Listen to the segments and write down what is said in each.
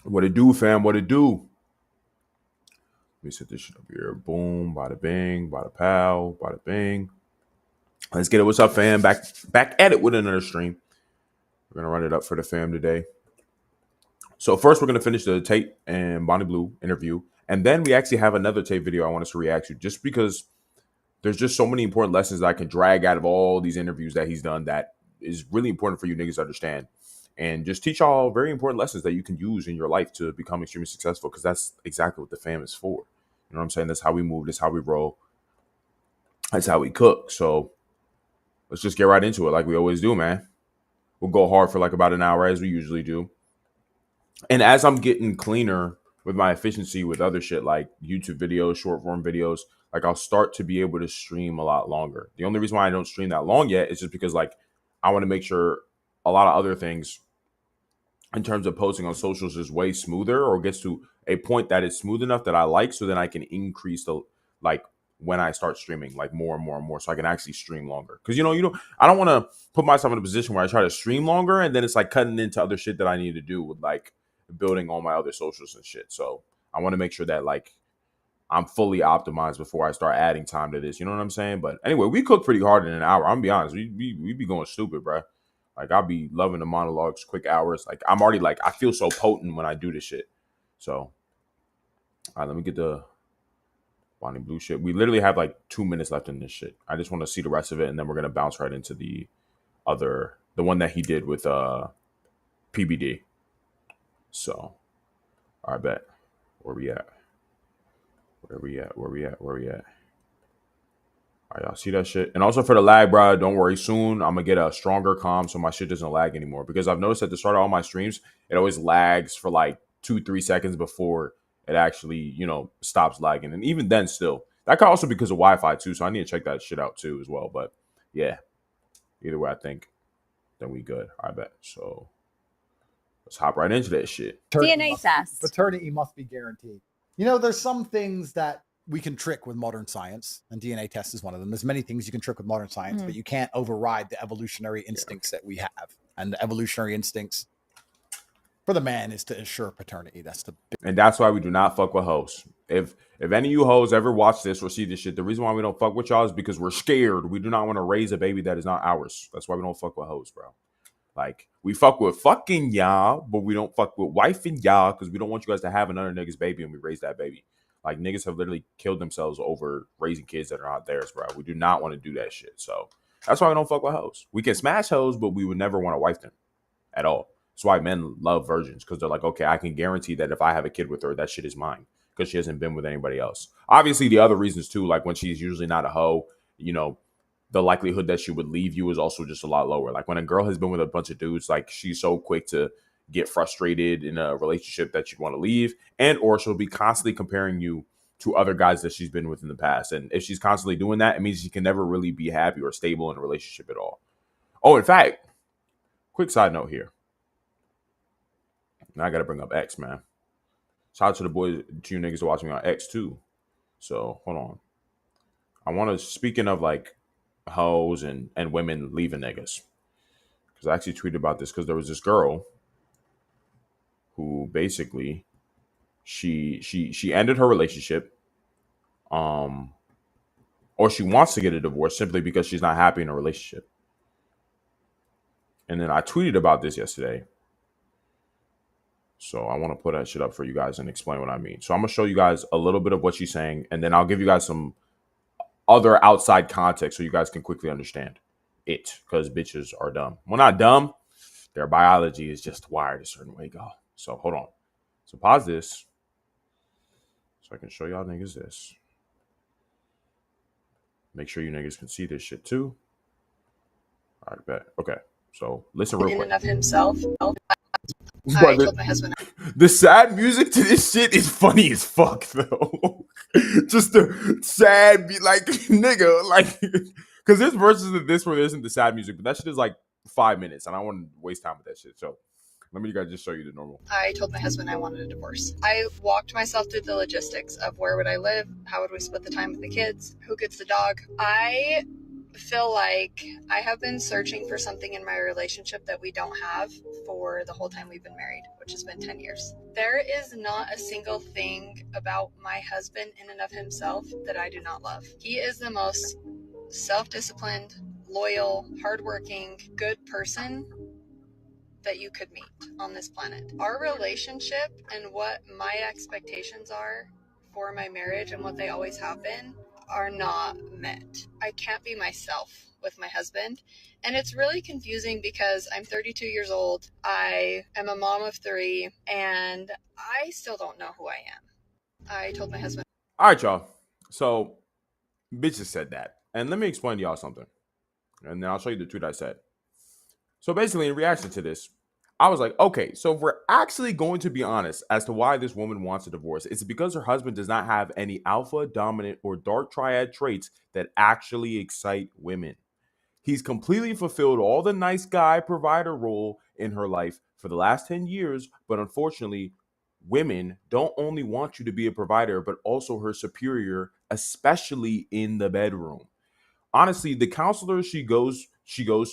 What it do, fam? What it do? Let me set this shit up here. Boom, bada bing, bada pow, bada bing. Let's get it. What's up, fam? Back at it with another stream. We're gonna run it up for the fam today. So first, we're gonna finish the Tate and Bonnie Blue interview, and then we actually have another Tate video I want us to react to, just because there's just so many important lessons that I can drag out of all these interviews that he's done that is really important for you niggas to understand, and just teach y'all very important lessons that you can use in your life to become extremely successful, because that's exactly what the fam is for. You know what I'm saying? That's how we move. That's how we roll. That's how we cook. So let's just get right into it like we always do, man. We'll go hard for like about an hour as we usually do. And as I'm getting cleaner with my efficiency with other shit like YouTube videos, short form videos, like I'll start to be able to stream a lot longer. The only reason why I don't stream that long yet is just because like I want to make sure a lot of other things in terms of posting on socials is way smoother, or gets to a point that is smooth enough that I like, so then I can increase the like when I start streaming like more and more and more, so I can actually stream longer. Because I don't want to put myself in a position where I try to stream longer and then it's like cutting into other shit that I need to do with like building all my other socials and shit. So I want to make sure that like I'm fully optimized before I start adding time to this. You know what I'm saying? But anyway, we cook pretty hard in an hour. I'm gonna be honest. We be going stupid, bro. Like I'll be loving the monologues, quick hours. Like I'm already like I feel so potent when I do this shit. So all right, let me get the Bonnie Blue shit. We literally have like 2 minutes left in this shit. I just want to see the rest of it, and then we're gonna bounce right into the one that he did with PBD. So, all right, bet. Where we at? Where we at? All right, y'all see that shit? And also for the lag, bro, don't worry. Soon I'm gonna get a stronger comm so my shit doesn't lag anymore. Because I've noticed at the start of all my streams, it always lags for like 2-3 seconds before it actually, stops lagging. And even then, still, that could also be because of Wi-Fi too. So I need to check that shit out too as well. But yeah, either way, I think then we good. I bet. So let's hop right into that shit. DNA test. Paternity must be guaranteed. There's some things that we can trick with modern science, and DNA test is one of them. There's many things you can trick with modern science, but you can't override the evolutionary instincts that we have. And the evolutionary instincts for the man is to ensure paternity. And that's why we do not fuck with hoes. If any of you hoes ever watch this or see this shit, the reason why we don't fuck with y'all is because we're scared. We do not want to raise a baby that is not ours. That's why we don't fuck with hoes, bro. Like, we fuck with fucking y'all, but we don't fuck with wifing y'all because we don't want you guys to have another nigga's baby and we raise that baby. Like, niggas have literally killed themselves over raising kids that are not theirs, bro. We do not want to do that shit. So that's why we don't fuck with hoes. We can smash hoes, but we would never want to wife them at all. That's why men love virgins, because they're like, okay, I can guarantee that if I have a kid with her, that shit is mine because she hasn't been with anybody else. Obviously, the other reasons too, like when she's usually not a hoe, the likelihood that she would leave you is also just a lot lower. Like when a girl has been with a bunch of dudes, like she's so quick to get frustrated in a relationship that she'd want to leave, and or she'll be constantly comparing you to other guys that she's been with in the past. And if she's constantly doing that, it means she can never really be happy or stable in a relationship at all. Oh, in fact, quick side note here. Now I got to bring up X, man. Shout out to the boys, to you niggas watching me on X too. So hold on. I want to, speaking of like hoes and women leaving niggas, because I actually tweeted about this because there was this girl who basically she ended her relationship, or she wants to get a divorce simply because she's not happy in a relationship. And then I tweeted about this yesterday. So I want to put that shit up for you guys and explain what I mean. So I'm going to show you guys a little bit of what she's saying, and then I'll give you guys some other outside context so you guys can quickly understand it, because bitches are dumb. Well, not dumb. Their biology is just wired a certain way, y'all. So hold on. So pause this so I can show y'all niggas this. Make sure you niggas can see this shit too. All right, bet. Okay. So listen real quick. In and of himself. I told my husband. The sad music to this shit is funny as fuck, though. Just the sad, like, nigga, like, because there's verses of this where there isn't the sad music, but that shit is like 5 minutes, and I don't want to waste time with that shit. So let me just show you the normal. I told my husband I wanted a divorce. I walked myself through the logistics of where would I live, how would we split the time with the kids, who gets the dog. I feel like I have been searching for something in my relationship that we don't have for the whole time we've been married, which has been 10 years. There is not a single thing about my husband in and of himself that I do not love. He is the most self-disciplined, loyal, hardworking, good person that you could meet on this planet. Our relationship and what my expectations are for my marriage and what they always have been are not met. I can't be myself with my husband. And it's really confusing because I'm 32 years old. I am a mom of 3 and I still don't know who I am. I told my husband. All right, y'all. So, bitches said that. And let me explain to y'all something. And then I'll show you the tweet I said. So basically, in reaction to this, I was like, okay, so if we're actually going to be honest as to why this woman wants a divorce, it's because her husband does not have any alpha, dominant, or dark triad traits that actually excite women. He's completely fulfilled all the nice guy provider role in her life for the last 10 years, but unfortunately, women don't only want you to be a provider, but also her superior, especially in the bedroom. Honestly, the counselor she goes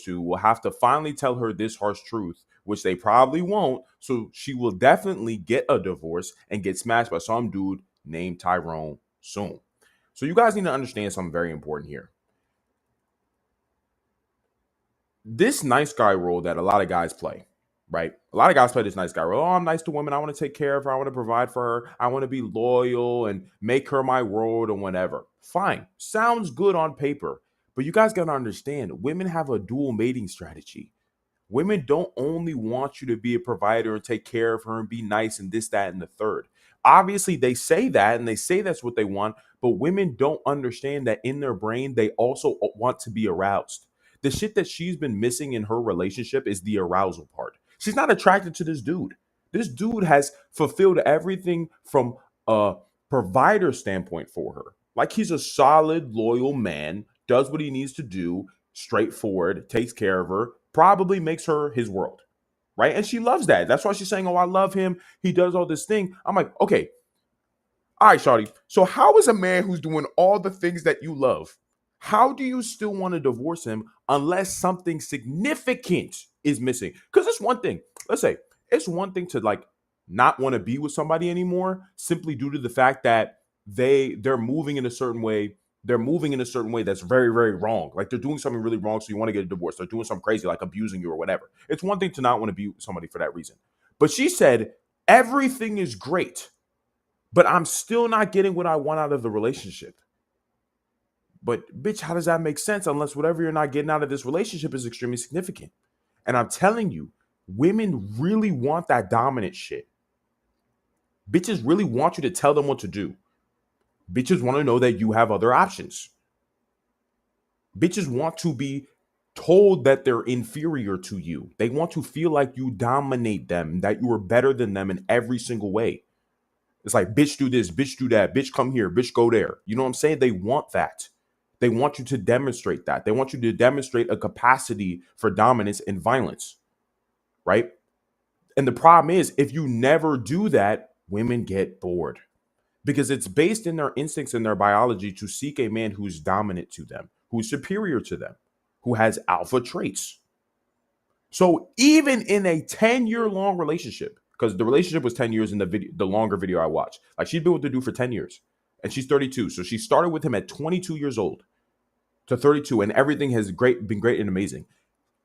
to will have to finally tell her this harsh truth, which they probably won't. So she will definitely get a divorce and get smashed by some dude named Tyrone soon. So you guys need to understand something very important here. This nice guy role that a lot of guys play, right? A lot of guys play this nice guy role. Oh, I'm nice to women. I want to take care of her. I want to provide for her. I want to be loyal and make her my world and whatever. Fine. Sounds good on paper. But you guys got to understand, women have a dual mating strategy. Women don't only want you to be a provider and take care of her and be nice and this, that, and the third. Obviously, they say that and they say that's what they want, but women don't understand that in their brain, they also want to be aroused. The shit that she's been missing in her relationship is the arousal part. She's not attracted to this dude. This dude has fulfilled everything from a provider standpoint for her. Like he's a solid, loyal man, does what he needs to do, straightforward, takes care of her, probably makes her his world, right? And she loves that. That's why she's saying, oh, I love him. He does all this thing. I'm like, okay, all right, shawty. So how is a man who's doing all the things that you love, how do you still want to divorce him unless something significant is missing? Because it's one thing. Let's say it's one thing to like not want to be with somebody anymore simply due to the fact that they're moving in a certain way. They're moving in a certain way that's very, very wrong. Like they're doing something really wrong, so you want to get a divorce. They're doing something crazy, like abusing you or whatever. It's one thing to not want to be with somebody for that reason. But she said, everything is great, but I'm still not getting what I want out of the relationship. But bitch, how does that make sense unless whatever you're not getting out of this relationship is extremely significant? And I'm telling you, women really want that dominant shit. Bitches really want you to tell them what to do. Bitches want to know that you have other options. Bitches want to be told that they're inferior to you. They want to feel like you dominate them, that you are better than them in every single way. It's like, bitch, do this, bitch, do that, bitch, come here, bitch, go there. You know what I'm saying? They want that. They want you to demonstrate that. They want you to demonstrate a capacity for dominance and violence, right? And the problem is, if you never do that, women get bored because it's based in their instincts and their biology to seek a man who's dominant to them, who's superior to them, who has alpha traits. So even in a 10-year long relationship, because the relationship was 10 years in the longer video I watched, like she'd been with the dude for 10 years and she's 32. So she started with him at 22 years old to 32 and everything has been great and amazing.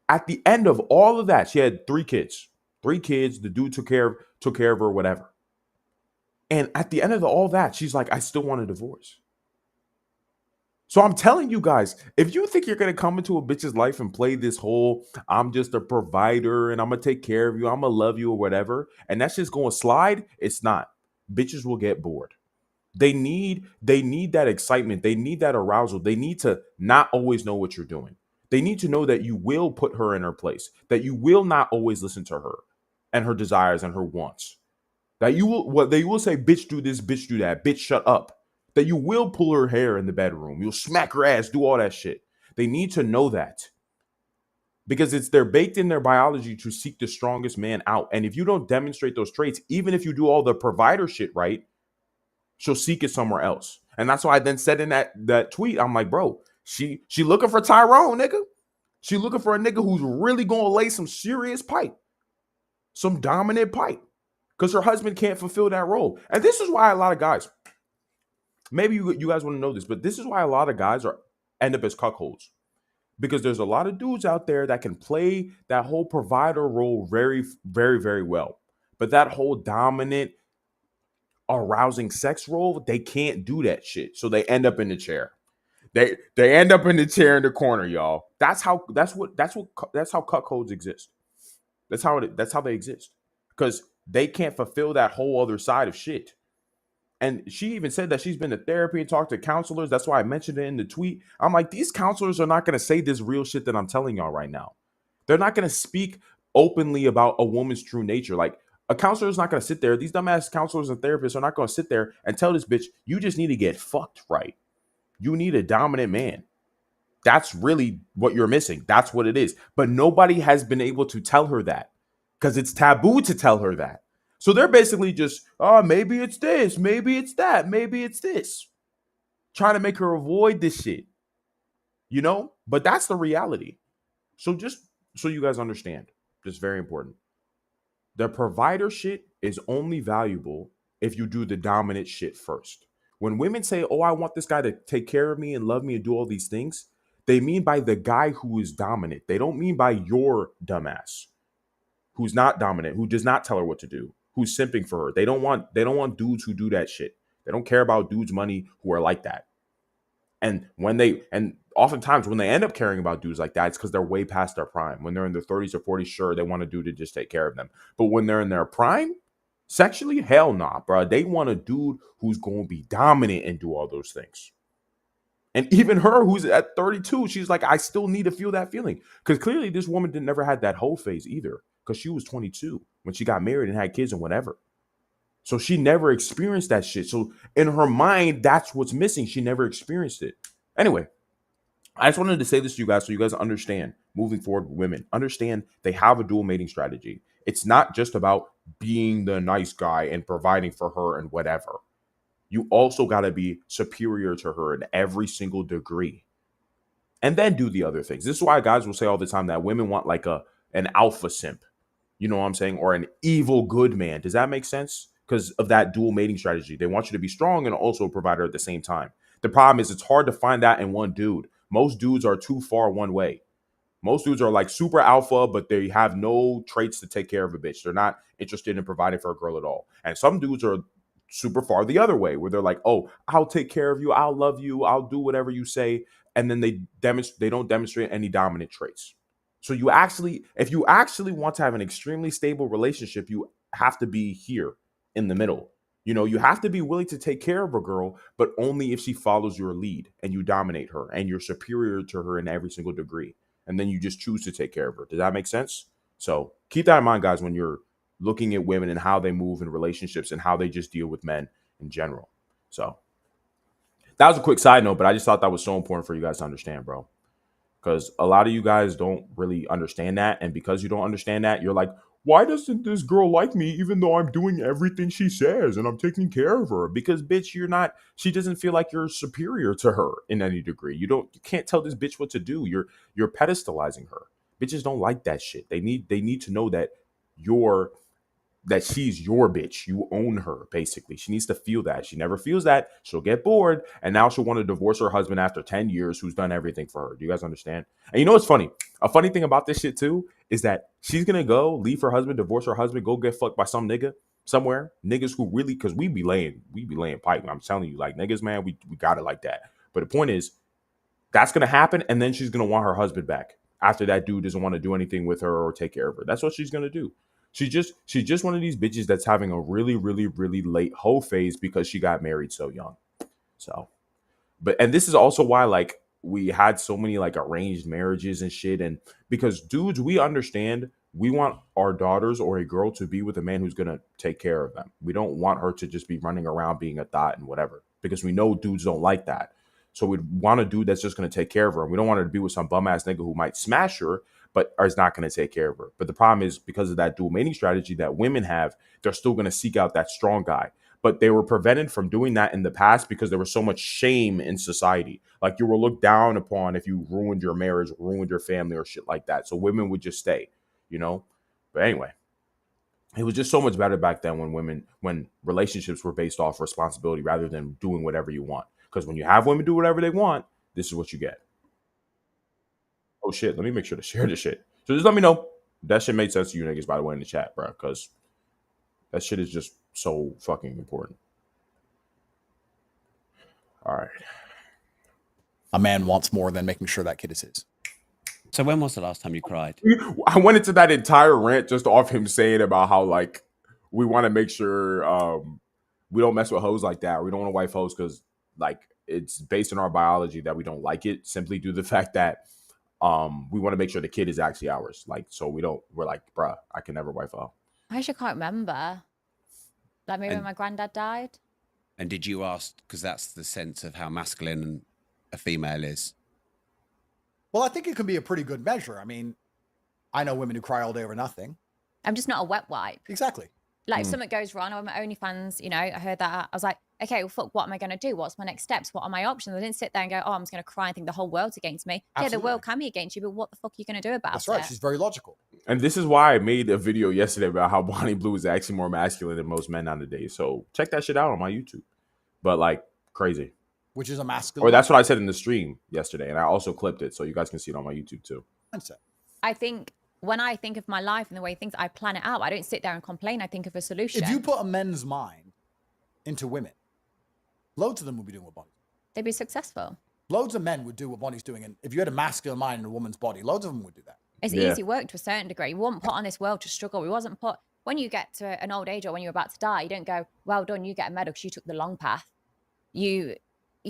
At the end of all of that, she had 3 kids. 3 kids, the dude took care of her, whatever. And at the end of all that, she's like, I still want a divorce. So I'm telling you guys, if you think you're going to come into a bitch's life and play this whole, I'm just a provider and I'm going to take care of you, I'm going to love you or whatever, and that's just going to slide, it's not. Bitches will get bored. They need that excitement. They need that arousal. They need to not always know what you're doing. They need to know that you will put her in her place, that you will not always listen to her and her desires and her wants. That you will, they will say, bitch, do this, bitch, do that, bitch, shut up. That you will pull her hair in the bedroom. You'll smack her ass, do all that shit. They need to know that. Because they're baked in their biology to seek the strongest man out. And if you don't demonstrate those traits, even if you do all the provider shit right, she'll seek it somewhere else. And that's why I then said in that tweet, I'm like, bro, She looking for Tyrone, nigga. She looking for a nigga who's really gonna lay some serious pipe, some dominant pipe, because her husband can't fulfill that role. And this is why a lot of guys, maybe you guys want to know this, but this is why a lot of guys end up as cuckolds. Because there's a lot of dudes out there that can play that whole provider role very, very, very well. But that whole dominant, arousing sex role, they can't do that shit. So they end up in the chair. They end up in the chair in the corner, y'all. That's how cuckolds exist. That's how they exist. Because they can't fulfill that whole other side of shit. And she even said that she's been to therapy and talked to counselors. That's why I mentioned it in the tweet. I'm like, these counselors are not going to say this real shit that I'm telling y'all right now. They're not going to speak openly about a woman's true nature. Like, a counselor is not going to sit there. These dumbass counselors and therapists are not going to sit there and tell this bitch, you just need to get fucked right. You need a dominant man. That's really what you're missing. That's what it is. But nobody has been able to tell her that because it's taboo to tell her that. So they're basically just, oh, maybe it's this, maybe it's that, maybe it's this. Trying to make her avoid this shit. You know? But that's the reality. So just so you guys understand, just very important. The provider shit is only valuable if you do the dominant shit first. When women say, oh, I want this guy to take care of me and love me and do all these things, they mean by the guy who is dominant. They don't mean by your dumbass who's not dominant, who does not tell her what to do, who's simping for her. They don't want dudes who do that shit. They don't care about dudes' money who are like that. And oftentimes when they end up caring about dudes like that, it's because they're way past their prime. When they're in their 30s or 40s, sure, they want a dude to just take care of them. But when they're in their prime, sexually, hell nah, bro. They want a dude who's going to be dominant and do all those things. And even her, who's at 32, she's like, I still need to feel that feeling. Because clearly this woman never had that whole phase either. Because she was 22 when she got married and had kids and whatever. So she never experienced that shit. So in her mind, that's what's missing. She never experienced it. Anyway, I just wanted to say this to you guys so you guys understand moving forward with women. Understand they have a dual mating strategy. It's not just about being the nice guy and providing for her and whatever. You also got to be superior to her in every single degree. And then do the other things. This is why guys will say all the time that women want like an alpha simp. You know what I'm saying? Or an evil good man. Does that make sense? Because of that dual mating strategy. They want you to be strong and also a provider at the same time. The problem is it's hard to find that in one dude. Most dudes are too far one way. Most dudes are like super alpha, but they have no traits to take care of a bitch. They're not interested in providing for a girl at all. And some dudes are super far the other way, where they're like, oh, I'll take care of you. I'll love you. I'll do whatever you say. And then they don't demonstrate any dominant traits. So if you actually want to have an extremely stable relationship, you have to be here in the middle. You know, you have to be willing to take care of a girl, but only if she follows your lead and you dominate her and you're superior to her in every single degree. And then you just choose to take care of her. Does that make sense? So keep that in mind, guys, when you're looking at women and how they move in relationships and how they just deal with men in general. So that was a quick side note, but I just thought that was so important for you guys to understand, bro. Because a lot of you guys don't really understand that. And because you don't understand that, you're like, why doesn't this girl like me even though I'm doing everything she says and I'm taking care of her? Because, bitch, she doesn't feel like you're superior to her in any degree. You can't tell this bitch what to do. You're pedestalizing her. Bitches don't like that shit. They need to know that she's your bitch. You own her, basically. She needs to feel that. She never feels that. She'll get bored. And now she'll want to divorce her husband after 10 years who's done everything for her. Do you guys understand? And you know what's funny? A funny thing about this shit, too, is that she's going to go leave her husband, divorce her husband, go get fucked by some nigga somewhere. Niggas who really, because we be laying pipe. I'm telling you, like, niggas, man, we got it like that. But the point is, that's going to happen. And then she's going to want her husband back after that dude doesn't want to do anything with her or take care of her. That's what she's going to do. She's just one of these bitches that's having a really, really, really late hoe phase because she got married so young. So, and this is also why, like, we had so many like arranged marriages and shit. And because dudes, we understand we want our daughters or a girl to be with a man who's going to take care of them. We don't want her to just be running around being a thought and whatever, because we know dudes don't like that. So we want a dude that's just going to take care of her. And we don't want her to be with some bum ass nigga who might smash her, but is not going to take care of her. But the problem is, because of that dual mating strategy that women have, they're still going to seek out that strong guy. but they were prevented from doing that in the past because there was so much shame in society. Like you were looked down upon if you ruined your marriage, ruined your family, or shit like that. So women would just stay, you know. But anyway, it was just so much better back then when relationships were based off responsibility rather than doing whatever you want. Because when you have women do whatever they want, this is what you get. Oh shit, let me make sure to share this shit. So just let me know. That shit made sense to you niggas, by the way, in the chat, bro. Because that shit is just so fucking important. All right. A man wants more than making sure that kid is his. So when was the last time you cried? I went into that entire rant just off him saying about how like we want to make sure we don't mess with hoes like that. We don't want to wife hoes because like it's based on our biology that we don't like it simply due to the fact that we want to make sure the kid is actually ours. Like so we're like, bruh, I can never wife a hoe. I actually can't remember. Like maybe when my granddad died. And did you ask, because that's the sense of how masculine a female is? Well, I think it can be a pretty good measure. I mean, I know women who cry all day over nothing. I'm just not a wet wipe. Exactly. Like if something goes wrong on my OnlyFans, you know, I heard that. I was like, okay, well, fuck, what am I going to do? What's my next steps? What are my options? I didn't sit there and go, oh, I'm just going to cry and think the whole world's against me. Absolutely. Yeah, the world can be against you, but what the fuck are you going to do about That's it? right. She's very logical. And this is why I made a video yesterday about how Bonnie Blue is actually more masculine than most men nowadays. So check that shit out on my YouTube. But like crazy. Which is a masculine. Or that's what I said in the stream yesterday. And I also clipped it so you guys can see it on my YouTube too. mindset. I think when I think of my life and the way things, I plan it out. I don't sit there and complain. I think of a solution. If you put a men's mind into women, loads of them would be doing what Bonnie's doing. They'd be successful. Loads of men would do what Bonnie's doing. And if you had a masculine mind in a woman's body, loads of them would do that. It's easy work to a certain degree. We weren't put on this world to struggle. We wasn't put, when you get to an old age or when you're about to die, you don't go, well done, you get a medal because you took the long path. You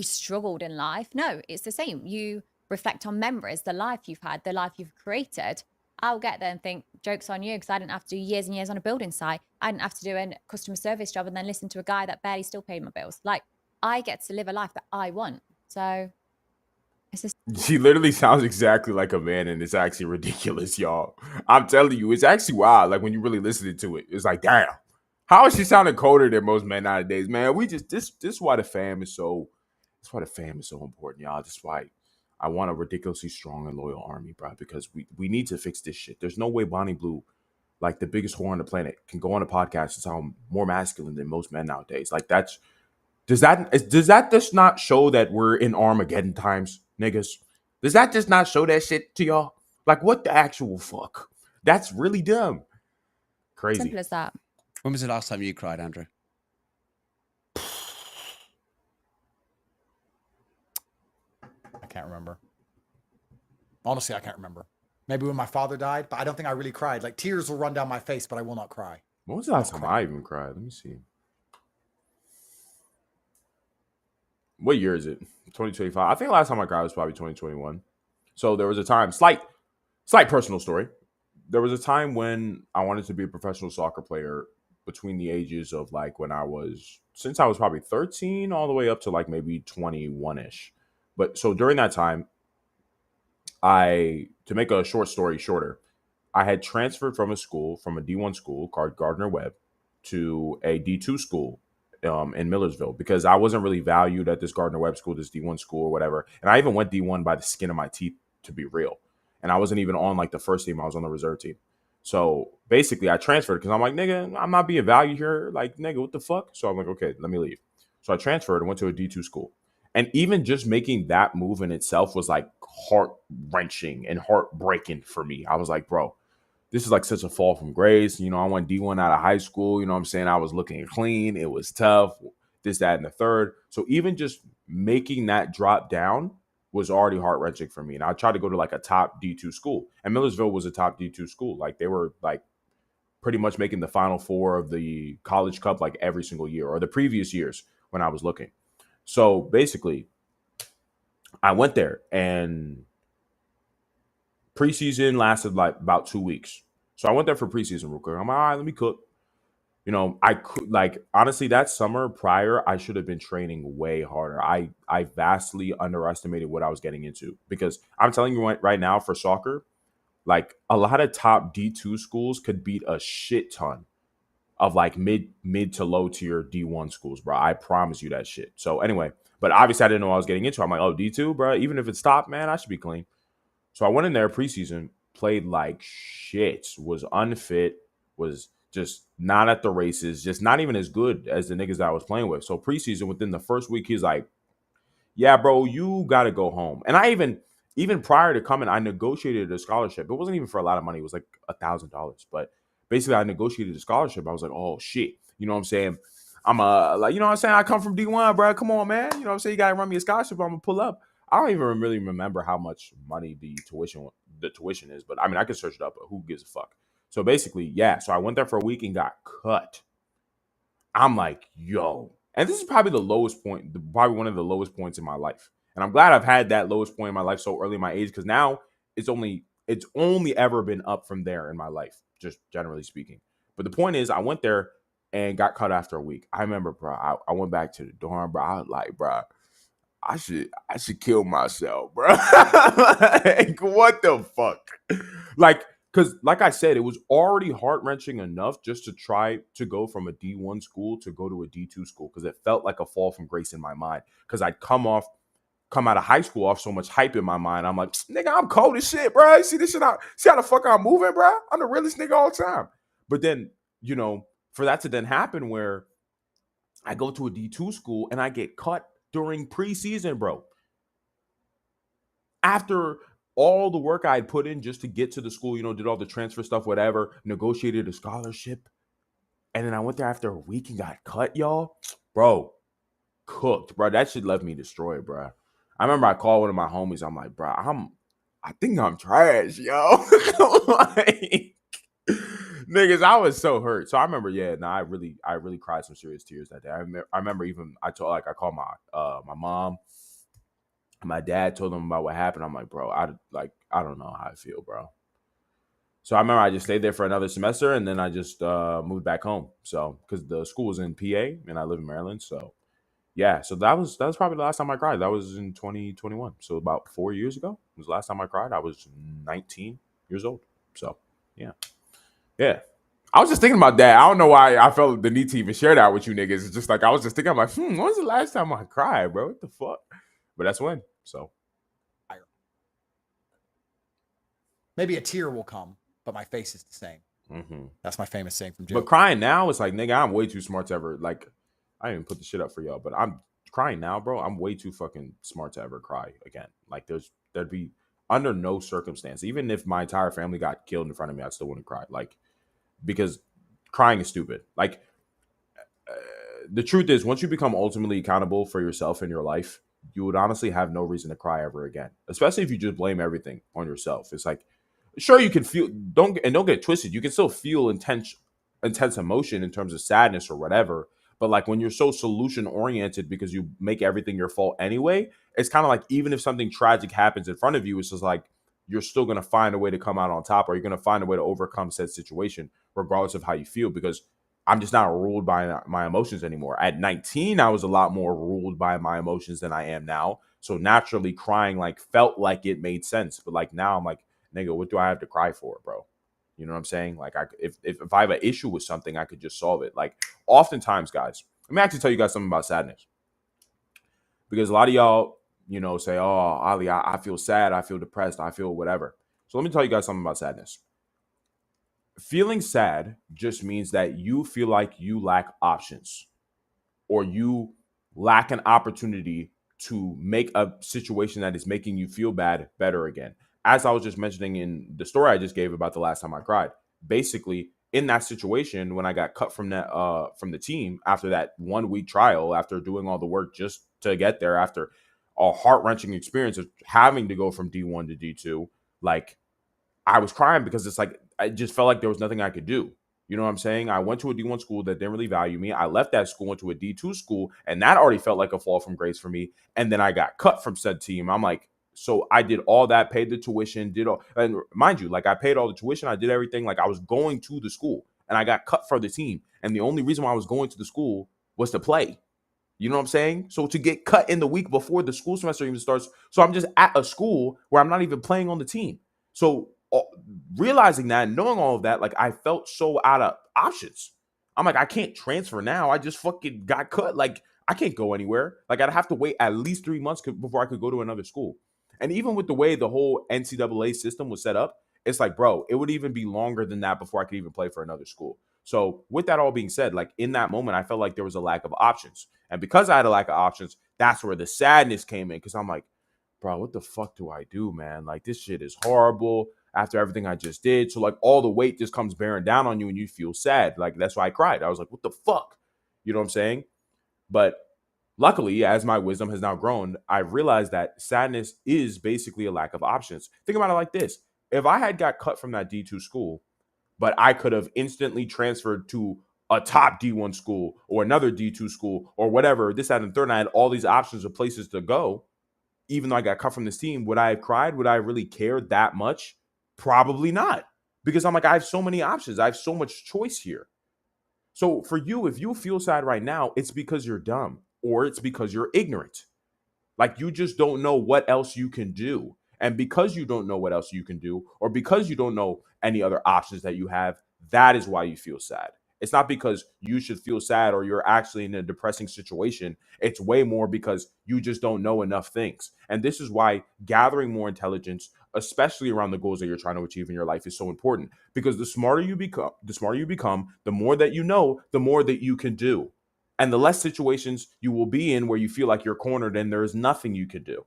struggled in life. No, it's the same. You reflect on memories, the life you've had, the life you've created. I'll get there and think, joke's on you, because I didn't have to do years and years on a building site. I didn't have to do a customer service job and then listen to a guy that barely still paid my bills. Like, I get to live a life that I want. So it's just... She literally sounds exactly like a man, and it's actually ridiculous, y'all. I'm telling you, it's actually wild. Like when you really listen to it, it's like, damn, how is she sounding colder than most men nowadays, man? We just this is why the fam is so. That's why the fam is so important, y'all. That's why I want a ridiculously strong and loyal army, bro. Because we need to fix this shit. There's no way Bonnie Blue, like the biggest whore on the planet, can go on a podcast and sound more masculine than most men nowadays. Like that's does that just not show that we're in Armageddon times, niggas? Does that just not show that shit to y'all? Like what the actual fuck? That's really dumb. Crazy. Simple as that. When was the last time you cried, Andrew? I can't remember. Honestly, I can't remember. Maybe when my father died, but I don't think I really cried. Like tears will run down my face, but I will not cry. When was the last time I even cried? Let me see. What year is it? 2025. I think the last time I cried was probably 2021. So there was a time, slight personal story. There was a time when I wanted to be a professional soccer player between the ages of like since I was probably 13 all the way up to like maybe 21-ish. But so during that time, to make a short story shorter, I had transferred from a D1 school called Gardner Webb to a D2 school in Millersville because I wasn't really valued at this Gardner Webb school, this D1 school or whatever. And I even went D1 by the skin of my teeth, to be real. And I wasn't even on like the first team. I was on the reserve team. So basically I transferred because I'm like, nigga, I'm not being valued here. Like, nigga, what the fuck? So I'm like, okay, let me leave. So I transferred and went to a D2 school. And even just making that move in itself was like heart-wrenching and heartbreaking for me. I was like, bro, this is like such a fall from grace. You know, I went D1 out of high school. You know what I'm saying? I was looking clean. It was tough. This, that, and the third. So even just making that drop down was already heart-wrenching for me. And I tried to go to like a top D2 school. And Millersville was a top D2 school. Like they were like pretty much making the Final Four of the College Cup like every single year or the previous years when I was looking. So basically, I went there and preseason lasted like about 2 weeks. So I went there for preseason real quick. I'm like, all right, let me cook. You know, I could like honestly that summer prior, I should have been training way harder. I vastly underestimated what I was getting into because I'm telling you right now for soccer, like a lot of top D2 schools could beat a shit ton of like mid to low tier D1 schools, bro. I promise you that shit. So anyway, but obviously I didn't know what I was getting into. I'm like, oh, D2, bro. Even if it's top, man, I should be clean. So I went in there preseason, played like shit, was unfit, was just not at the races, just not even as good as the niggas that I was playing with. So preseason, within the first week, he's like, yeah, bro, you got to go home. And I even prior to coming, I negotiated a scholarship. It wasn't even for a lot of money. It was like $1,000. But basically, I negotiated a scholarship. I was like, oh, shit. You know what I'm saying? I'm like, you know what I'm saying? I come from D1, bro. Come on, man. You know what I'm saying? You got to run me a scholarship. I'm going to pull up. I don't even really remember how much money the tuition is. But I mean, I can search it up. But who gives a fuck? So basically, yeah. So I went there for a week and got cut. I'm like, yo. And this is probably the lowest point, probably one of the lowest points in my life. And I'm glad I've had that lowest point in my life so early in my age, because now it's only ever been up from there in my life, just generally speaking. But the point is, I went there and got cut after a week. I remember, bro, I went back to the dorm, bro. I was like, bro, I should kill myself, bro. Like, what the fuck? Like, because like I said, it was already heart-wrenching enough just to try to go from a D1 school to go to a D2 school, because it felt like a fall from grace in my mind, because I'd come out of high school off so much hype in my mind. I'm like, nigga, I'm cold as shit, bro. You see this shit out? See how the fuck I'm moving, bro? I'm the realest nigga all the time. But then, you know, for that to then happen where I go to a D2 school and I get cut during preseason, bro. After all the work I had put in just to get to the school, you know, did all the transfer stuff, whatever, negotiated a scholarship. And then I went there after a week and got cut, y'all. Bro, cooked, bro. That shit left me destroyed, bro. I remember I called one of my homies. I'm like, bro, I think I'm trash, yo. Like, niggas, I was so hurt. So I remember, I really cried some serious tears that day. I remember even I called my mom. My dad told them about what happened. I'm like, bro, I don't know how I feel, bro. So I remember I just stayed there for another semester, and then I just moved back home. So because the school was in PA and I live in Maryland, so yeah. So that was probably the last time I cried. That was in 2021. So about 4 years ago was the last time I cried. I was 19 years old. So yeah. I was just thinking about that. I don't know why I felt the need to even share that with you niggas. It's just like I was just thinking, I'm like, when was the last time I cried, bro? What the fuck? But that's when. So maybe a tear will come, but my face is the same. Mm-hmm. That's my famous saying from Joe. But crying now, it's like, nigga, I'm way too smart to ever, like, I didn't even put the shit up for y'all, but I'm crying now, bro. I'm way too fucking smart to ever cry again. Like, there'd be under no circumstance, even if my entire family got killed in front of me, I still wouldn't cry. Like, because crying is stupid. Like, the truth is, once you become ultimately accountable for yourself and your life, you would honestly have no reason to cry ever again, especially if you just blame everything on yourself. It's like, sure, you can feel, don't get it twisted. You can still feel intense emotion in terms of sadness or whatever. But like when you're so solution oriented because you make everything your fault anyway, it's kind of like even if something tragic happens in front of you, it's just like you're still going to find a way to come out on top, or you're going to find a way to overcome said situation, regardless of how you feel, because I'm just not ruled by my emotions anymore. At 19, I was a lot more ruled by my emotions than I am now. So naturally crying like felt like it made sense. But like now I'm like, nigga, what do I have to cry for, bro? You know what I'm saying? Like if I have an issue with something, I could just solve it. Like oftentimes, guys, let me actually tell you guys something about sadness. Because a lot of y'all, you know, say, oh, Ali, I feel sad. I feel depressed. I feel whatever. So let me tell you guys something about sadness. Feeling sad just means that you feel like you lack options, or you lack an opportunity to make a situation that is making you feel bad better again. As I was just mentioning in the story I just gave about the last time I cried, basically in that situation, when I got cut from the team after that 1 week trial, after doing all the work just to get there, after a heart-wrenching experience of having to go from D1 to D2, like I was crying because it's like, I just felt like there was nothing I could do. You know what I'm saying? I went to a D1 school that didn't really value me. I left that school, went to a D2 school, and that already felt like a fall from grace for me. And then I got cut from said team. I'm like, so I did all that, paid the tuition, and mind you, like I paid all the tuition, I did everything. Like I was going to the school and I got cut for the team. And the only reason why I was going to the school was to play. You know what I'm saying? So to get cut in the week before the school semester even starts. So I'm just at a school where I'm not even playing on the team. So realizing that, knowing all of that, like I felt so out of options. I'm like, I can't transfer now. I just fucking got cut. Like, I can't go anywhere. Like, I'd have to wait at least 3 months before I could go to another school. And even with the way the whole NCAA system was set up, it's like, bro, it would even be longer than that before I could even play for another school. So with that all being said, like in that moment, I felt like there was a lack of options. And because I had a lack of options, that's where the sadness came in. Because I'm like, bro, what the fuck do I do, man? Like, this shit is horrible after everything I just did. So like all the weight just comes bearing down on you and you feel sad. Like, that's why I cried. I was like, what the fuck? You know what I'm saying? But luckily, as my wisdom has now grown, I realized that sadness is basically a lack of options. Think about it like this. If I had got cut from that D2 school, but I could have instantly transferred to a top D1 school or another D2 school or whatever, this, that, and third, and I had all these options of places to go, even though I got cut from this team, would I have cried? Would I really care that much? Probably not. Because I'm like, I have so many options. I have so much choice here. So for you, if you feel sad right now, it's because you're dumb or it's because you're ignorant. Like, you just don't know what else you can do. And because you don't know what else you can do, or because you don't know any other options that you have, that is why you feel sad. It's not because you should feel sad or you're actually in a depressing situation. It's way more because you just don't know enough things. And this is why gathering more intelligence, especially around the goals that you're trying to achieve in your life, is so important. Because the smarter you become, the more that you know, the more that you can do. And the less situations you will be in where you feel like you're cornered and there is nothing you can do.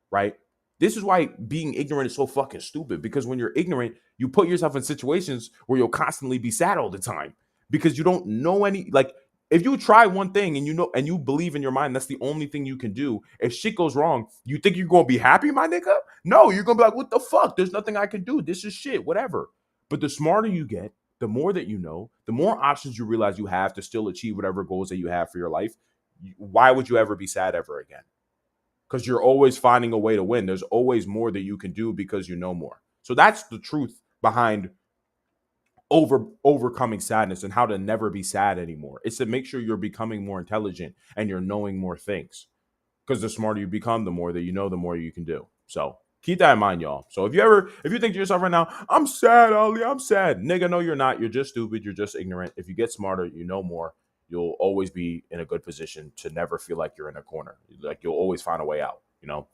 Right? This is why being ignorant is so fucking stupid, because when you're ignorant, you put yourself in situations where you'll constantly be sad all the time because you don't know any, like, if you try one thing and you know, and you believe in your mind, that's the only thing you can do. If shit goes wrong, you think you're going to be happy, my nigga? No, you're going to be like, what the fuck? There's nothing I can do. This is shit, whatever. But the smarter you get, the more that you know, the more options you realize you have to still achieve whatever goals that you have for your life. Why would you ever be sad ever again? Because you're always finding a way to win. There's always more that you can do because you know more. So that's the truth behind overcoming sadness and how to never be sad anymore. It's to make sure you're becoming more intelligent and you're knowing more things. Because the smarter you become, the more that you know, the more you can do. So keep that in mind, y'all. So if you think to yourself right now, I'm sad, Ali, I'm sad. Nigga, no, you're not. You're just stupid. You're just ignorant. If you get smarter, you know more. You'll always be in a good position to never feel like you're in a corner. Like, you'll always find a way out, you know?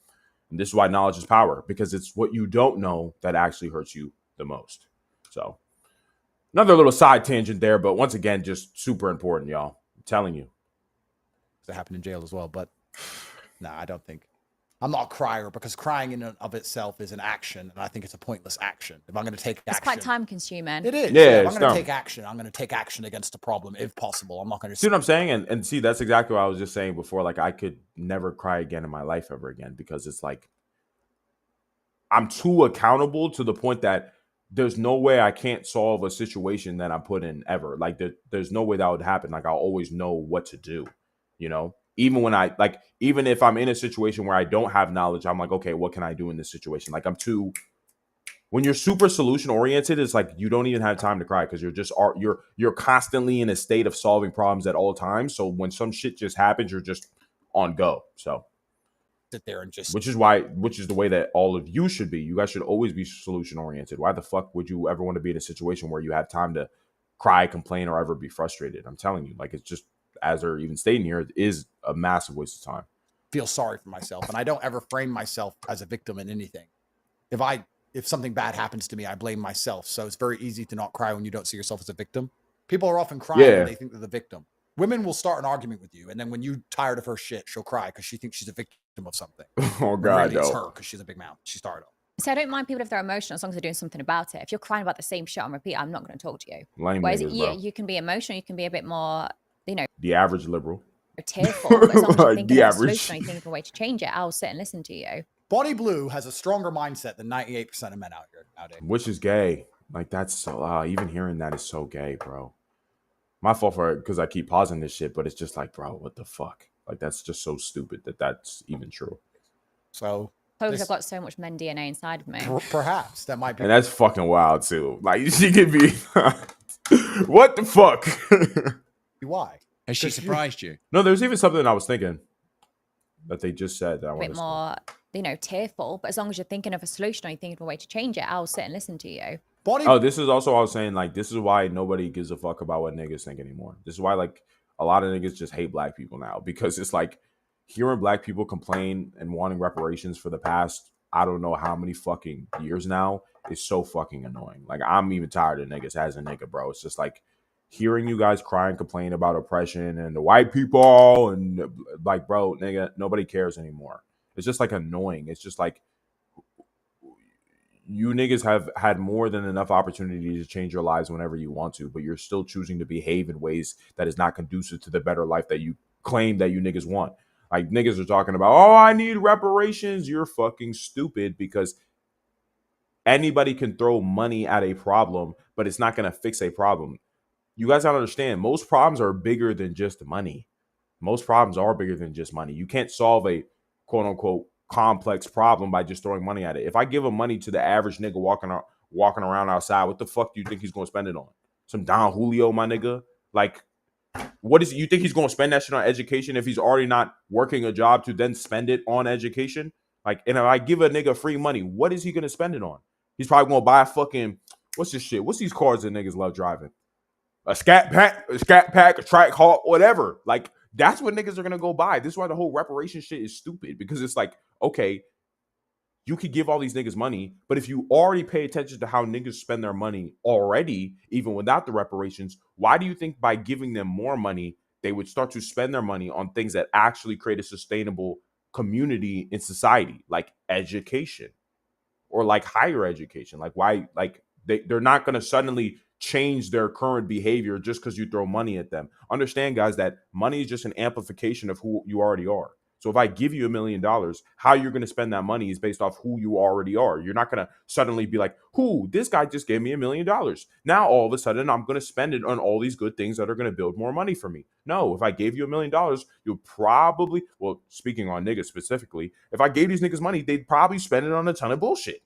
And this is why knowledge is power, because it's what you don't know that actually hurts you the most. So another little side tangent there, but once again, just super important, y'all. I'm telling you. That happened in jail as well, but no, I don't think. I'm not a crier, because crying in and of itself is an action, and I think it's a pointless action. If I'm going to take action, It's quite time consuming. it is. Yeah, if it's I'm going dumb. to take action, I'm going to take action against the problem if possible. I'm not going to. See what I'm saying? And see, that's exactly what I was just saying before. Like, I could never cry again in my life ever again, because it's like I'm too accountable to the point that there's no way I can't solve a situation that I'm put in ever. Like, there's no way that would happen. Like, I'll always know what to do, you know? Even when even if I'm in a situation where I don't have knowledge, I'm like, okay, what can I do in this situation? Like, when you're super solution oriented, it's like you don't even have time to cry, because you're constantly in a state of solving problems at all times. So when some shit just happens, you're just on go. So sit there and just. which is the way that all of you should be. You guys should always be solution oriented. Why the fuck would you ever want to be in a situation where you have time to cry, complain, or ever be frustrated? I'm telling you, like, it's just, as they're even stating here, it is a massive waste of time. Feel sorry for myself, and I don't ever frame myself as a victim in anything. If something bad happens to me, I blame myself. So it's very easy to not cry when you don't see yourself as a victim. People are often crying when they think they're the victim. Women will start an argument with you, and then when you're tired of her shit, she'll cry because she thinks she's a victim of something. Oh God, really it's her because she's a big mouth. She started off. So I don't mind people if they're emotional, as long as they're doing something about it. If you're crying about the same shit on repeat, I'm not going to talk to you. Lame Whereas niggas, you can be emotional, you can be a bit more, the average liberal. tearful. But as long as you're thinking The of a average. solution, or you think of a way to change it, I'll sit and listen to you. Body Blue has a stronger mindset than 98% of men out here nowadays. Which is gay. Like, that's so, even hearing that is so gay, bro. My fault for it, because I keep pausing this shit, but it's just like, bro, what the fuck? Like, that's just so stupid that that's even true. So Because I've got so much men DNA inside of me. perhaps that might be. And that's fucking wild too. Like, she could be what the fuck? Why? Has she surprised you? No, there's even something I was thinking that they just said that I A bit want more, tearful. But as long as you're thinking of a solution or you're thinking of a way to change it, I'll sit and listen to you. Oh, this is also what I was saying. Like, this is why nobody gives a fuck about what niggas think anymore. This is why, like, a lot of niggas just hate black people now, because it's like hearing black people complain and wanting reparations for the past, I don't know how many fucking years now, is so fucking annoying. Like, I'm even tired of niggas as a nigga, bro. It's just like hearing you guys cry and complain about oppression and the white people and like, bro, nigga, nobody cares anymore. It's just like annoying. It's just like, you niggas have had more than enough opportunity to change your lives whenever you want to, but you're still choosing to behave in ways that is not conducive to the better life that you claim that you niggas want. Like, niggas are talking about, oh, I need reparations. You're fucking stupid, because anybody can throw money at a problem, but it's not going to fix a problem. You guys don't understand. Most problems are bigger than just money. Most problems are bigger than just money. You can't solve a quote unquote complex problem by just throwing money at it. If I give money to the average nigga walking around outside, what the fuck do you think he's going to spend it on? Some Don Julio, my nigga? Like, what is it? You think he's going to spend that shit on education if he's already not working a job to then spend it on education? Like, and if I give a nigga free money, what is he going to spend it on? He's probably going to buy a fucking, what's this shit? What's these cars that niggas love driving? A scat pack, a track hawk, whatever. Like, that's what niggas are gonna go buy. This is why the whole reparation shit is stupid, because it's like, okay, you could give all these niggas money, but if you already pay attention to how niggas spend their money already, even without the reparations, why do you think by giving them more money, they would start to spend their money on things that actually create a sustainable community in society, like education or like higher education? Like, why? Like, they're not gonna suddenly change their current behavior just because you throw money at them. Understand, guys, that money is just an amplification of who you already are. So if I give you $1 million, how you're going to spend that money is based off who you already are. You're not going to suddenly be like, who, this guy just gave me $1 million. Now, all of a sudden, I'm going to spend it on all these good things that are going to build more money for me. No, if I gave you $1 million, you'll probably, well, speaking on niggas specifically, if I gave these niggas money, they'd probably spend it on a ton of bullshit,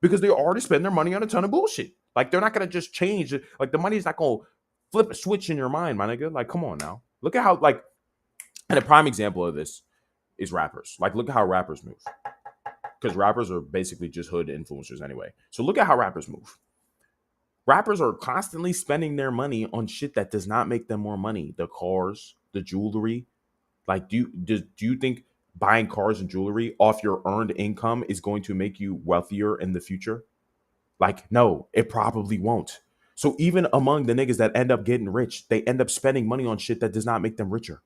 because they already spend their money on a ton of bullshit. Like, they're not going to just change it. Like, the money's not going to flip a switch in your mind, my nigga. Like, come on now. Look at how, like, and a prime example of this is rappers. Like, look at how rappers move. Because rappers are basically just hood influencers anyway. So look at how rappers move. Rappers are constantly spending their money on shit that does not make them more money. The cars, the jewelry. Like, do you think buying cars and jewelry off your earned income is going to make you wealthier in the future? Like, no, it probably won't. So even among the niggas that end up getting rich, they end up spending money on shit that does not make them richer.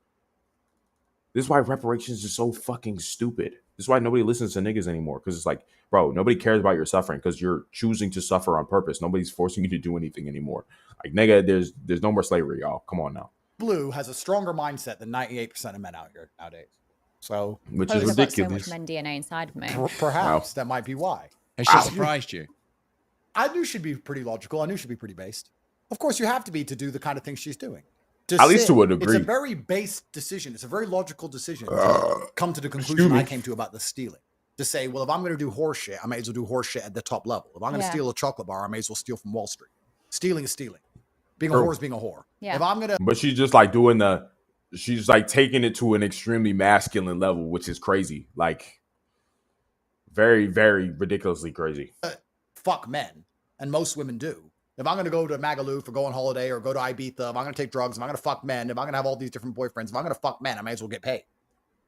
This is why reparations is so fucking stupid. This is why nobody listens to niggas anymore. Because it's like, bro, nobody cares about your suffering because you're choosing to suffer on purpose. Nobody's forcing you to do anything anymore. Like, nigga, there's no more slavery, y'all. Come on now. Blue has a stronger mindset than 98% of men out here nowadays. So, which I've is got ridiculous. so much men DNA inside of me. Perhaps that might be why. Has she surprised you? I knew she'd be pretty logical. I knew she'd be pretty based. Of course, you have to be to do the kind of things she's doing. At least to a degree. It's a very based decision. It's a very logical decision to come to the conclusion I came to about the stealing. To say, well, if I'm going to do horse shit, I may as well do horse shit at the top level. If I'm going to steal a chocolate bar, I may as well steal from Wall Street. Stealing is stealing. Being a whore is being a whore. Yeah. If I'm going to... But she's just like she's like taking it to an extremely masculine level, which is crazy. Like, very, very ridiculously crazy. Fuck men. And most women do. If I'm going to go to Magaluf or go on holiday or go to Ibiza, if I'm going to take drugs, if I'm going to fuck men, if I'm going to have all these different boyfriends, if I'm going to fuck men, I may as well get paid.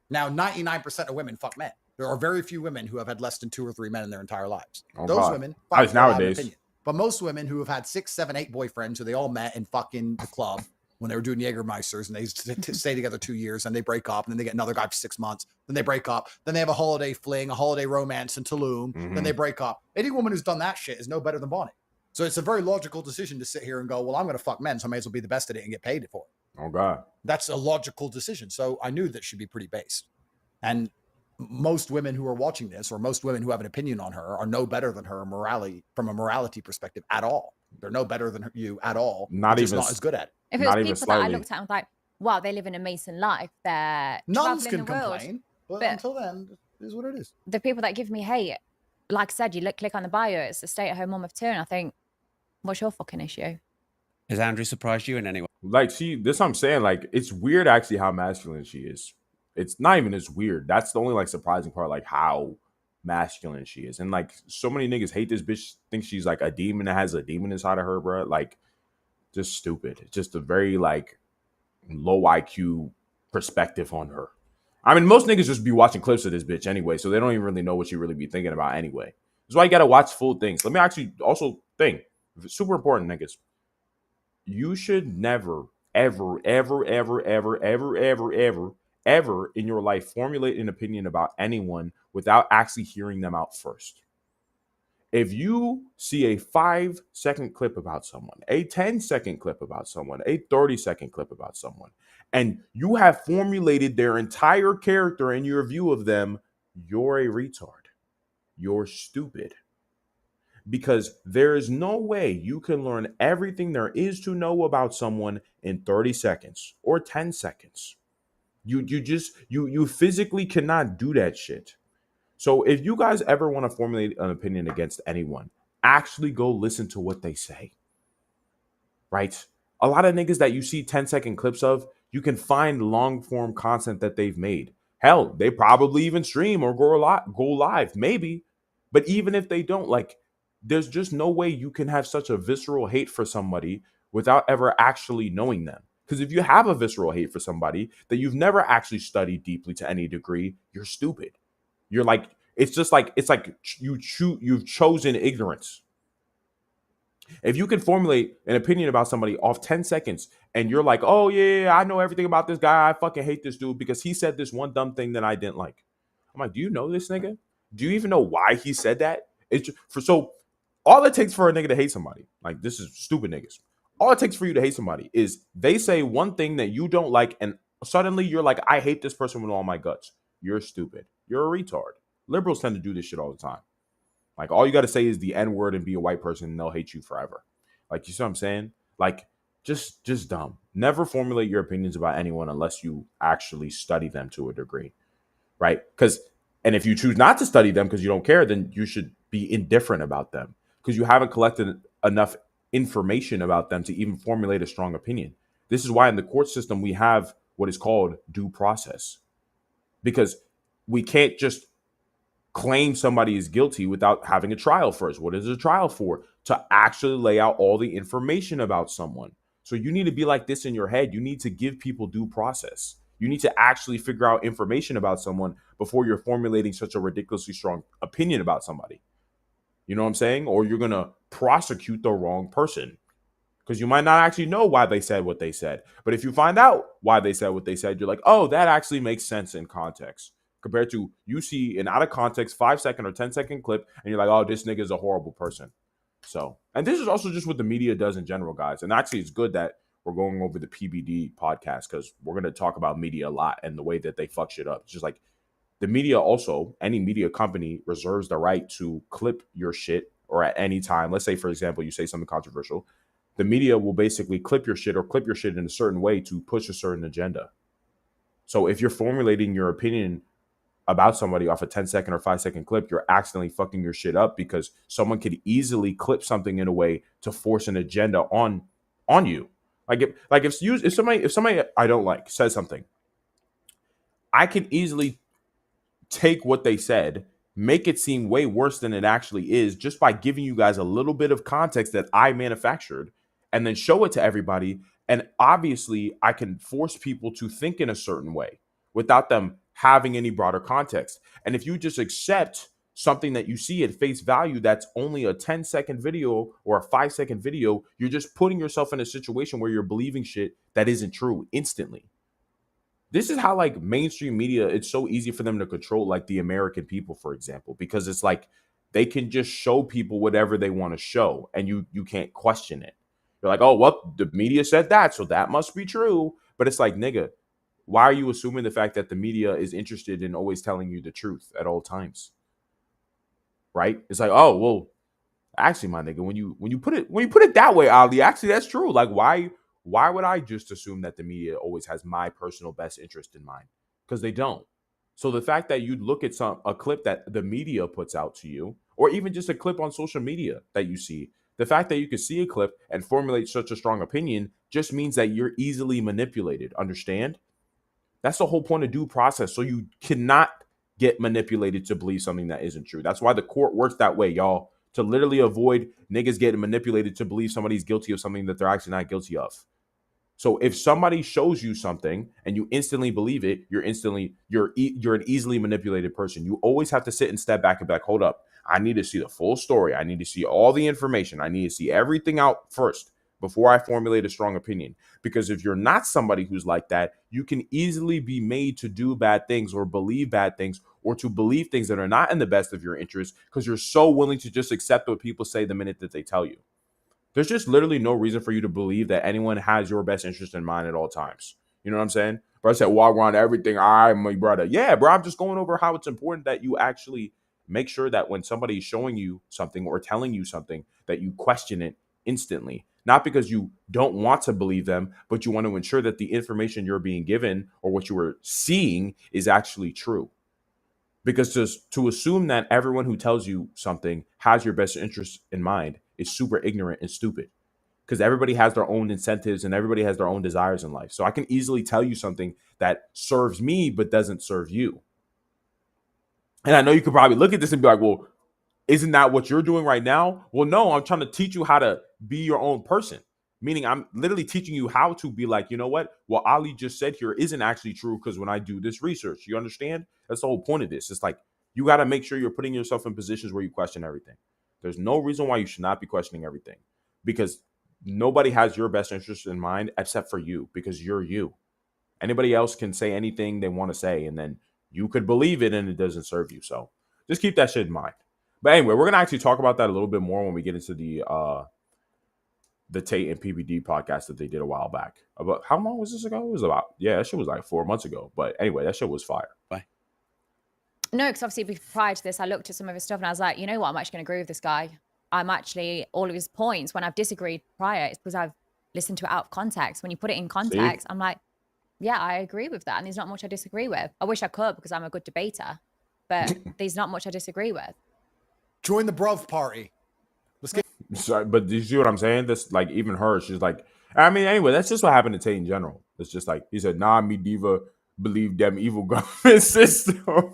Now, 99% of women fuck men. There are very few women who have had less than 2 or 3 men in their entire lives. Those women, fine, nowadays. But most women who have had 6, 7, 8 boyfriends who they all met in fucking the club when they were doing Jägermeisters, and they stay together 2 years, and they break up, and then they get another guy for 6 months, then they break up, then they have a holiday fling, a holiday romance in Tulum, then they break up. Any woman who's done that shit is no better than Bonnie. So it's a very logical decision to sit here and go, well, I'm going to fuck men, so I may as well be the best at it and get paid for it. Oh, God. That's a logical decision. So I knew that she'd be pretty based. And most women who are watching this, or most women who have an opinion on her, are no better than her from a morality perspective at all. They're no better than you at all. Not even not as good at it. If it was people that I looked at and was like, wow, they live an amazing life. They're nuns traveling can the world. complain, but until then, it is what it is. The people that give me hate, like I said, you click on the bio, it's a stay-at-home mom of 2, and I think, what's your fucking issue? Has Andrew surprised you in any way? Like, this I'm saying, like, it's weird actually how masculine she is. It's not even as weird. That's the only like surprising part, like how masculine she is. And like so many niggas hate this bitch, think she's like a demon that has a demon inside of her, bro. Like just stupid. It's just a very like low IQ perspective on her. I mean, most niggas just be watching clips of this bitch anyway, so they don't even really know what she really be thinking about anyway. That's why you gotta watch full things. Let me actually also think, super important, niggas. You should never, ever, ever, ever, ever, ever, ever, ever, ever in your life formulate an opinion about anyone without actually hearing them out first. If you see a 5-second clip about someone, a 10-second clip about someone, a 30-second clip about someone, and you have formulated their entire character and your view of them, you're a retard. You're stupid. Because there is no way you can learn everything there is to know about someone in 30 seconds or 10 seconds. You physically cannot do that shit. So if you guys ever want to formulate an opinion against anyone, actually go listen to what they say. Right? A lot of niggas that you see 10-second clips of, you can find long form content that they've made. Hell, they probably even stream or go live, maybe. But even if they don't, like, there's just no way you can have such a visceral hate for somebody without ever actually knowing them. Because if you have a visceral hate for somebody that you've never actually studied deeply to any degree, you're stupid. You're like, it's like you've chosen ignorance. If you can formulate an opinion about somebody off 10 seconds and you're like, oh yeah, I know everything about this guy. I fucking hate this dude because he said this one dumb thing that I didn't like. I'm like, do you know this nigga? Do you even know why he said that? It's just, so all it takes for a nigga to hate somebody, like this is stupid niggas. All it takes for you to hate somebody is they say one thing that you don't like and suddenly you're like, I hate this person with all my guts. You're stupid. You're a retard. Liberals tend to do this shit all the time. Like, all you got to say is the N-word and be a white person, and they'll hate you forever. Like, you see what I'm saying? Like, just dumb. Never formulate your opinions about anyone unless you actually study them to a degree, right? And if you choose not to study them because you don't care, then you should be indifferent about them because you haven't collected enough information about them to even formulate a strong opinion. This is why in the court system we have what is called due process, because we can't just claim somebody is guilty without having a trial first. What is a trial for? To actually lay out all the information about someone. So you need to be like this in your head. You need to give people due process. You need to actually figure out information about someone before you're formulating such a ridiculously strong opinion about somebody. You know what I'm saying? Or you're going to prosecute the wrong person because you might not actually know why they said what they said. But if you find out why they said what they said, you're like, oh, that actually makes sense in context. Compared to you see an out of context 5-second or 10-second clip and you're like, oh, this nigga is a horrible person. So, and this is also just what the media does in general, guys. And actually, it's good that we're going over the PBD podcast because we're going to talk about media a lot and the way that they fuck shit up. It's just like the media also, any media company reserves the right to clip your shit or at any time. Let's say, for example, you say something controversial. The media will basically clip your shit in a certain way to push a certain agenda. So if you're formulating your opinion about somebody off a 10-second or 5-second clip, you're accidentally fucking your shit up because someone could easily clip something in a way to force an agenda on you. If somebody I don't like says something, I can easily take what they said, make it seem way worse than it actually is just by giving you guys a little bit of context that I manufactured and then show it to everybody. And obviously I can force people to think in a certain way without them having any broader context. And if you just accept something that you see at face value that's only a 10-second video or a 5-second video, you're just putting yourself in a situation where you're believing shit that isn't true instantly. This is how like mainstream media, it's so easy for them to control like the American people, for example, because it's like they can just show people whatever they want to show and you can't question it. You're like, oh, well, the media said that, so that must be true. But it's like, nigga, why are you assuming the fact that the media is interested in always telling you the truth at all times? Right? It's like, oh, well, actually, my nigga, when you put it that way, Ali, actually, that's true. Like, why would I just assume that the media always has my personal best interest in mind? Because they don't. So the fact that you'd look at a clip that the media puts out to you, or even just a clip on social media that you see, the fact that you can see a clip and formulate such a strong opinion just means that you're easily manipulated. Understand? That's the whole point of due process. So you cannot get manipulated to believe something that isn't true. That's why the court works that way, y'all, to literally avoid niggas getting manipulated to believe somebody's guilty of something that they're actually not guilty of. So if somebody shows you something and you instantly believe it, you're an easily manipulated person. You always have to sit and step back and be like, hold up, I need to see the full story. I need to see all the information. I need to see everything out first before I formulate a strong opinion. Because if you're not somebody who's like that, you can easily be made to do bad things or believe bad things or to believe things that are not in the best of your interest because you're so willing to just accept what people say the minute that they tell you. There's just literally no reason for you to believe that anyone has your best interest in mind at all times. You know what I'm saying? But I said, walk around everything. I'm my brother. Yeah, bro. I'm just going over how it's important that you actually make sure that when somebody is showing you something or telling you something, that you question it instantly. Not because you don't want to believe them, but you want to ensure that the information you're being given or what you were seeing is actually true. Because to assume that everyone who tells you something has your best interest in mind is super ignorant and stupid. Because everybody has their own incentives and everybody has their own desires in life. So I can easily tell you something that serves me but doesn't serve you. And I know you could probably look at this and be like, well, isn't that what you're doing right now? Well, no, I'm trying to teach you how to be your own person. Meaning I'm literally teaching you how to be like, you know what Ali just said here isn't actually true because when I do this research, you understand? That's the whole point of this. It's like you got to make sure you're putting yourself in positions where you question everything. There's no reason why you should not be questioning everything because nobody has your best interest in mind except for you because you're you. Anybody else can say anything they want to say and then you could believe it and it doesn't serve you. So just keep that shit in mind. But anyway, we're going to actually talk about that a little bit more when we get into the Tate and PBD podcast that they did a while back. About how long was this ago? It was that shit was like 4 months ago. But anyway, that shit was fire. Bye. No, because obviously prior to this, I looked at some of his stuff and I was like, you know what? I'm actually going to agree with this guy. I'm actually, all of his points, when I've disagreed prior, it's because I've listened to it out of context. When you put it in context, I'm like, yeah, I agree with that. And there's not much I disagree with. I wish I could because I'm a good debater, but there's not much I disagree with. Join the bruv party. Let's get. Sorry, but do you see what I'm saying? This, like, even her, she's like, I mean, anyway, that's just what happened to Tate in general. It's just like, he said, nah, me diva believe them evil government system.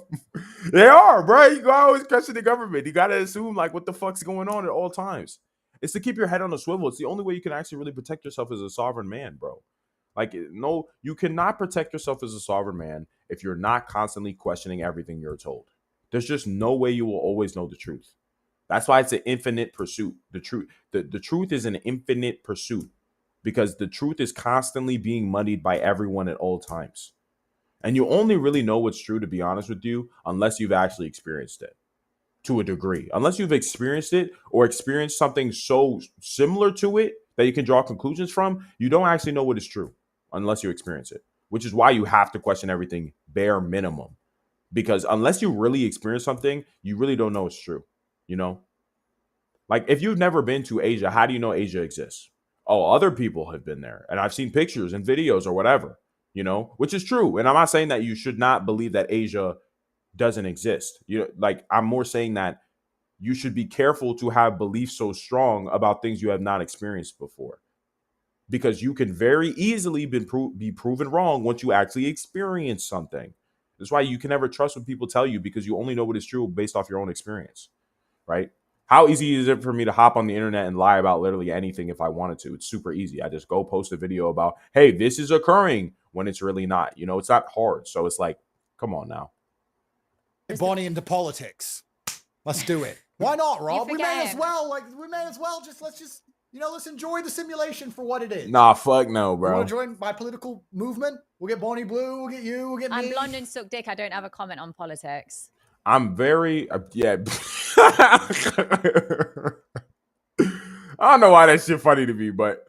They are, bro. You always question the government. You got to assume, like, what the fuck's going on at all times. It's to keep your head on a swivel. It's the only way you can actually really protect yourself as a sovereign man, bro. Like, no, you cannot protect yourself as a sovereign man if you're not constantly questioning everything you're told. There's just no way you will always know the truth. That's why it's an infinite pursuit. The truth is an infinite pursuit because the truth is constantly being muddied by everyone at all times. And you only really know what's true, to be honest with you, unless you've actually experienced it to a degree. Unless you've experienced it or experienced something so similar to it that you can draw conclusions from, you don't actually know what is true unless you experience it, which is why you have to question everything bare minimum. Because unless you really experience something, you really don't know it's true. You know, like if you've never been to Asia, how do you know Asia exists? Oh, other people have been there and I've seen pictures and videos or whatever, you know, which is true. And I'm not saying that you should not believe that Asia doesn't exist. You know, like I'm more saying that you should be careful to have beliefs so strong about things you have not experienced before, because you can very easily be proven wrong once you actually experience something. That's why you can never trust what people tell you because you only know what is true based off your own experience. Right? How easy is it for me to hop on the internet and lie about literally anything if I wanted to? It's super easy. I just go post a video about, hey, this is occurring when it's really not. You know, it's not hard. So it's like, come on now. Bonnie into politics. Let's do it. Why not, Rob? We may as him. well. Let's enjoy the simulation for what it is. Nah, fuck no, bro. You want to join my political movement? We'll get Bonnie Blue. We'll get you. We'll get me. I'm blonde and suck dick. I don't have a comment on politics. I'm very, yeah. I don't know why that shit funny to me, but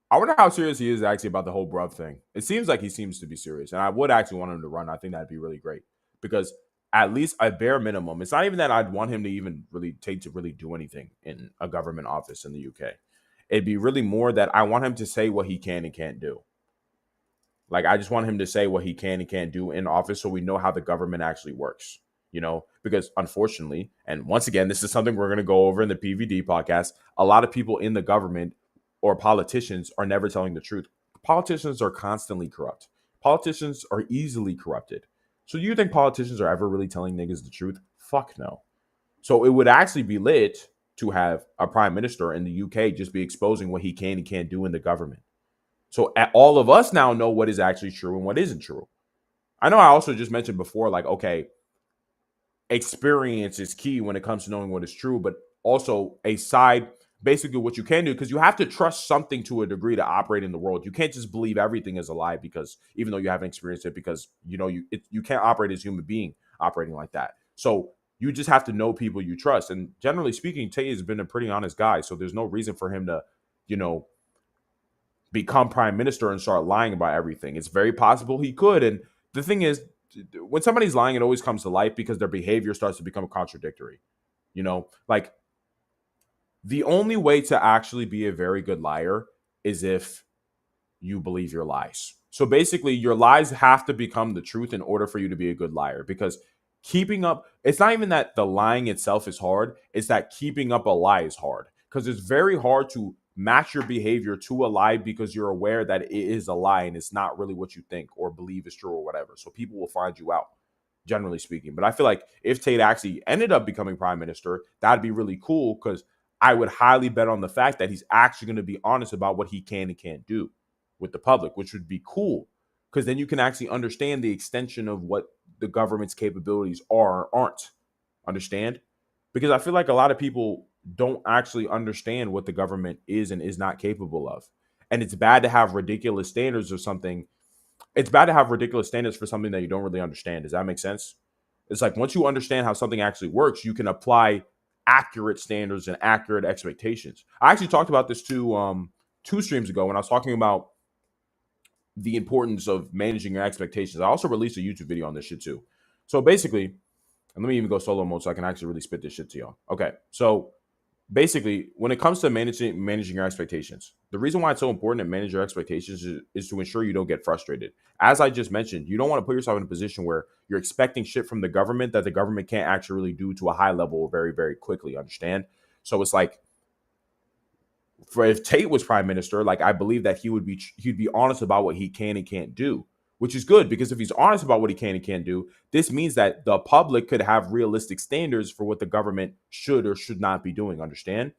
I wonder how serious he is actually about the whole bruv thing. It seems like he seems to be serious, and I would actually want him to run. I think that'd be really great because at least a bare minimum, it's not even that I'd want him to even really take to really do anything in a government office in the UK. It'd be really more that I want him to say what he can and can't do. Like, I just want him to say what he can and can't do in office so we know how the government actually works. You know, because unfortunately, and once again, this is something we're going to go over in the PBD podcast, a lot of people in the government or politicians are never telling the truth. Politicians are constantly corrupt. Politicians are easily corrupted. So do you think politicians are ever really telling niggas the truth? Fuck no. So it would actually be lit to have a prime minister in the UK just be exposing what he can and can't do in the government. So all of us now know what is actually true and what isn't true. I know I also just mentioned before, like, okay, experience is key when it comes to knowing what is true, but also a side, basically what you can do, because you have to trust something to a degree to operate in the world. You can't just believe everything is a lie, because even though you haven't experienced it, because you can't operate as a human being operating like that. So you just have to know people you trust. And generally speaking, Tate has been a pretty honest guy, so there's no reason for him to, become prime minister and start lying about everything. It's very possible he could. And the thing is, when somebody's lying, it always comes to light because their behavior starts to become contradictory. Like, the only way to actually be a very good liar is if you believe your lies. So basically, your lies have to become the truth in order for you to be a good liar, because keeping up, it's not even that the lying itself is hard, it's that keeping up a lie is hard, because it's very hard to match your behavior to a lie because you're aware that it is a lie and it's not really what you think or believe is true or whatever. So people will find you out, generally speaking. But I feel like if Tate actually ended up becoming prime minister, that'd be really cool, because I would highly bet on the fact that he's actually going to be honest about what he can and can't do with the public, which would be cool, because then you can actually understand the extension of what the government's capabilities are or aren't. Understand? Because I feel like a lot of people don't actually understand what the government is and is not capable of. And it's bad to have ridiculous standards or something. It's bad to have ridiculous standards for something that you don't really understand. Does that make sense? It's like, once you understand how something actually works, you can apply accurate standards and accurate expectations. I actually talked about this two streams ago when I was talking about the importance of managing your expectations. I also released a YouTube video on this shit too. So basically, and let me even go solo mode so I can actually really spit this shit to y'all. Okay, so basically, when it comes to managing your expectations, the reason why it's so important to manage your expectations is to ensure you don't get frustrated. As I just mentioned, you don't want to put yourself in a position where you're expecting shit from the government that the government can't actually really do to a high level very, very quickly. Understand? So it's like, if Tate was prime minister, like, I believe that he'd be honest about what he can and can't do, which is good, because if he's honest about what he can and can't do, this means that the public could have realistic standards for what the government should or should not be doing. Understand?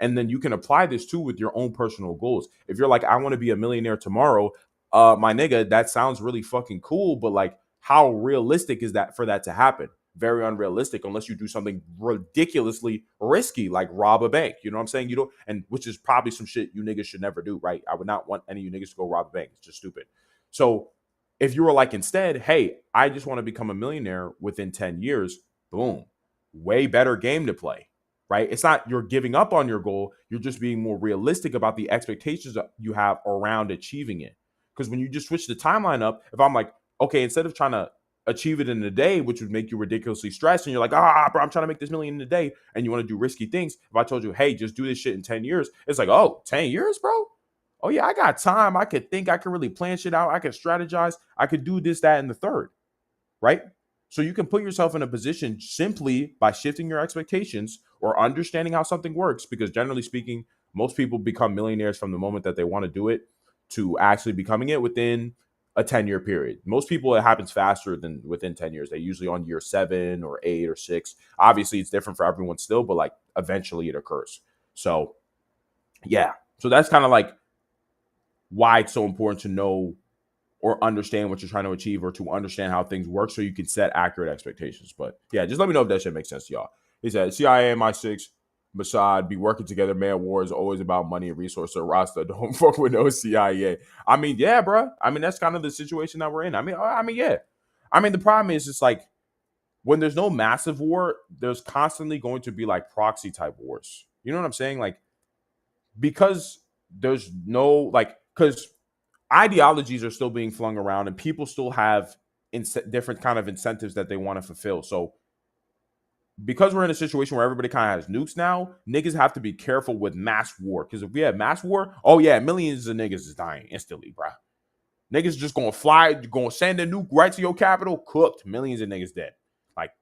And then you can apply this too with your own personal goals. If you're like, I want to be a millionaire tomorrow, my nigga, that sounds really fucking cool, but like, how realistic is that for that to happen? Very unrealistic, unless you do something ridiculously risky, like rob a bank. You know what I'm saying? You don't, and which is probably some shit you niggas should never do, right? I would not want any of you niggas to go rob a bank. It's just stupid. So if you were like, instead, hey, I just want to become a millionaire within 10 years, boom, way better game to play, right? It's not you're giving up on your goal. You're just being more realistic about the expectations that you have around achieving it. Because when you just switch the timeline up, if I'm like, okay, instead of trying to achieve it in a day, which would make you ridiculously stressed, and you're like, bro, I'm trying to make this million in a day, and you want to do risky things. If I told you, hey, just do this shit in 10 years, it's like, oh, 10 years, bro? Oh yeah, I got time. I could think, I could really plan shit out. I could strategize. I could do this, that, and the third, right? So you can put yourself in a position simply by shifting your expectations or understanding how something works, because generally speaking, most people become millionaires from the moment that they want to do it to actually becoming it within a 10-year period. Most people, it happens faster than within 10 years. They're usually on year 7 or 8 or 6. Obviously, it's different for everyone still, but like, eventually it occurs. So yeah, so that's kind of like why it's so important to know or understand what you're trying to achieve, or to understand how things work, so you can set accurate expectations. But yeah, just let me know if that shit makes sense to y'all. He said, CIA, MI6, Mossad be working together. Man, war is always about money and resources. Rasta, don't fuck with no CIA. I mean, yeah, bro. I mean, that's kind of the situation that we're in. I mean, yeah. I mean, the problem is just like, when there's no massive war, there's constantly going to be like proxy type wars. You know what I'm saying? Like, because there's no, like, because ideologies are still being flung around and people still have different kind of incentives that they want to fulfill. So because we're in a situation where everybody kind of has nukes now, niggas have to be careful with mass war. Because if we have mass war, oh yeah, millions of niggas is dying instantly, bro. Niggas just gonna fly, gonna send a nuke right to your capital, cooked. Millions of niggas dead. Like,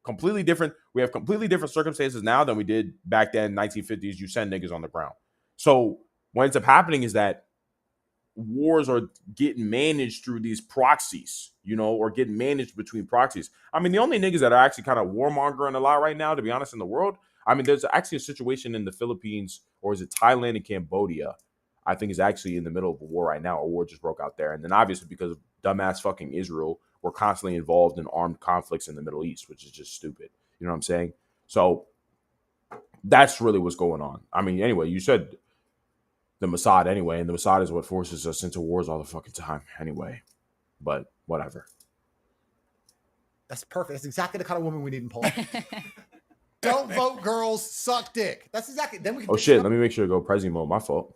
completely different. We have completely different circumstances now than we did back then, 1950s. You send niggas on the ground. So what ends up happening is that wars are getting managed through these proxies, or getting managed between proxies. I mean, the only niggas that are actually kind of warmongering a lot right now, to be honest, in the world, I mean, there's actually a situation in the Philippines, or is it Thailand and Cambodia? I think is actually in the middle of a war right now. A war just broke out there. And then obviously because of dumbass fucking Israel, we're constantly involved in armed conflicts in the Middle East, which is just stupid. You know what I'm saying? So that's really what's going on. I mean, anyway, you said the Mossad anyway, and the Mossad is what forces us into wars all the fucking time anyway. But whatever. That's perfect. That's exactly the kind of woman we need in Poland. Don't vote, girls. Suck dick. That's exactly. Then we can. Oh shit! Let me make sure to go Prezi mode. My fault.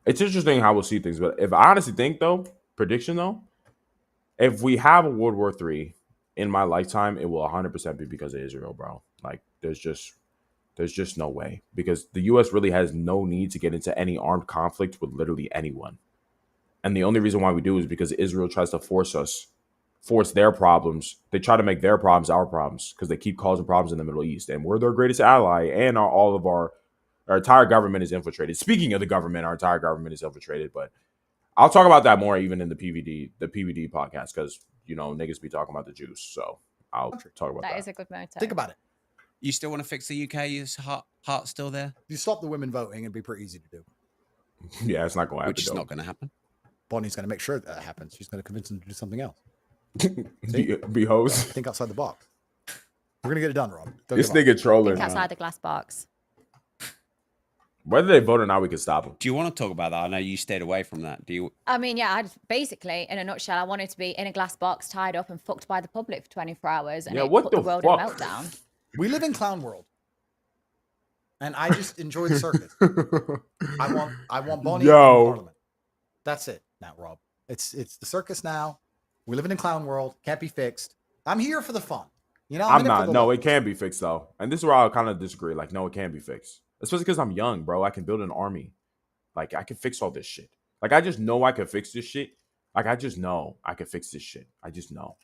It's interesting how we'll see things, but if I honestly think prediction though, if we have a World War III in my lifetime, it will 100% be because of Israel, bro. Like there's just no way, because the U.S. really has no need to get into any armed conflict with literally anyone, and the only reason why we do is because Israel tries to force their problems. They try to make their problems our problems because they keep causing problems in the Middle East, and we're their greatest ally, and all of our entire government is infiltrated. Speaking of the government, our entire government is infiltrated, but I'll talk about that more even in the PBD podcast, because niggas be talking about the juice. So I'll talk about that. That is a good motto. Think about it. You still want to fix the UK? Is heart still there? If you stop the women voting, it'd be pretty easy to do. Yeah, it's not going to happen. Which is not going to happen. Bonnie's going to make sure that happens. She's going to convince them to do something else. Be hoes. Think outside the box. We're going to get it done, Rob. This nigga trolling. Think outside the glass box. Whether they vote or not, we can stop them. Do you want to talk about that? I know you stayed away from that. Do you? I mean, yeah, basically, in a nutshell, I wanted to be in a glass box, tied up and fucked by the public for 24 hours. And Yeah, it what put the the world fuck? in meltdown. We live in clown world. And I just enjoy the circus. I want Bonnie in Parliament. That's it now, Rob. It's the circus now. We live in clown world. Can't be fixed. I'm here for the fun. I'm not. No, it can be fixed though. And this is where I kind of disagree. Like, no, it can't be fixed. Especially because I'm young, bro. I can build an army. Like, I can fix all this shit. Like, I just know I can fix this shit. Like, I just know I can fix this shit. I just know.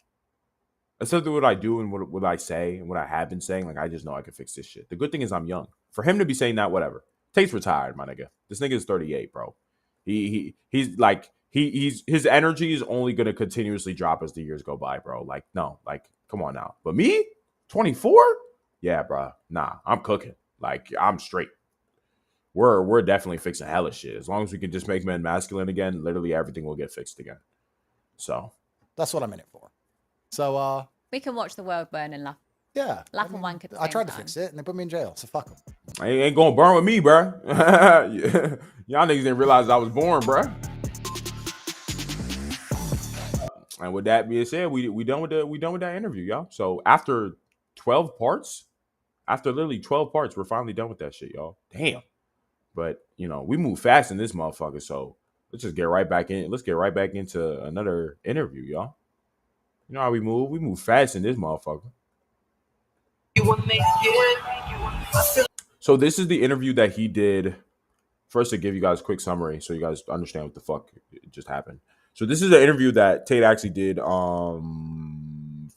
Especially what I do and what I say and what I have been saying. Like, I just know I can fix this shit. The good thing is I'm young. For him to be saying that, whatever. Tate's retired, my nigga. This nigga is 38, bro. He's his energy is only gonna continuously drop as the years go by, bro. Like, no, like, come on now. But me, 24? Yeah, bro. Nah, I'm cooking. Like, I'm straight. We're definitely fixing hella shit. As long as we can just make men masculine again, literally everything will get fixed again. So that's what I'm in it for. So we can watch the world burn and laugh. Yeah. Laugh and wank at the same I tried to time. fix it and they put me in jail. So fuck them. I ain't gonna burn with me, bro. Y'all niggas didn't realize I was born, bro. And with that being said, we done with that interview, y'all. So after 12 parts, after literally 12 parts, we're finally done with that shit, y'all. Damn. But we move fast in this motherfucker, so let's just get right back in. Let's get right back into another interview, y'all. You know how we move? We move fast in this motherfucker. So this is the interview that he did. First, to give you guys a quick summary so you guys understand what the fuck just happened. So this is an interview that Tate actually did 4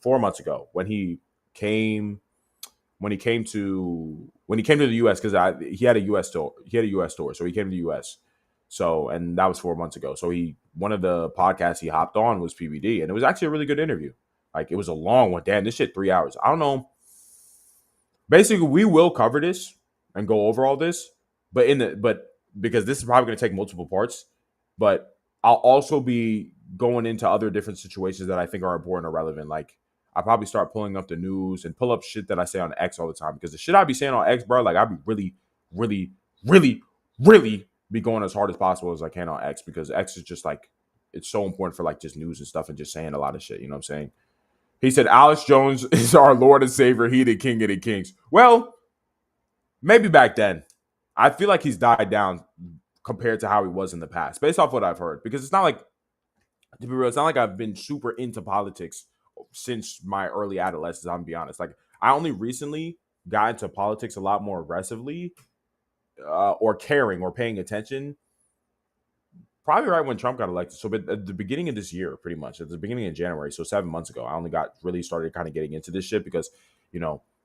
months ago when he came to the US, because he had a US store. He had a US store, so he came to the US. So, and that was 4 months ago. So one of the podcasts he hopped on was PBD, and it was actually a really good interview. Like, it was a long one. Damn, this shit 3 hours. I don't know. Basically, we will cover this and go over all this, but because this is probably going to take multiple parts, but I'll also be going into other different situations that I think are important or relevant. Like, I'll probably start pulling up the news and pull up shit that I say on X all the time, because the shit I be saying on X, bro, like, I be really, really, really, really be going as hard as possible as I can on X, because X is just like, it's so important for like just news and stuff and just saying a lot of shit. You know what I'm saying? He said, Alex Jones is our Lord and Savior. He the King of the Kings. Well, maybe back then. I feel like he's died down compared to how he was in the past, based off what I've heard. Because it's not like, to be real, it's not like I've been super into politics since my early adolescence, I'm gonna be honest. Like, I only recently got into politics a lot more aggressively or caring or paying attention, probably right when Trump got elected. So but at the beginning of this year, pretty much, at the beginning of January, so 7 months ago, I only got really started kind of getting into this shit because,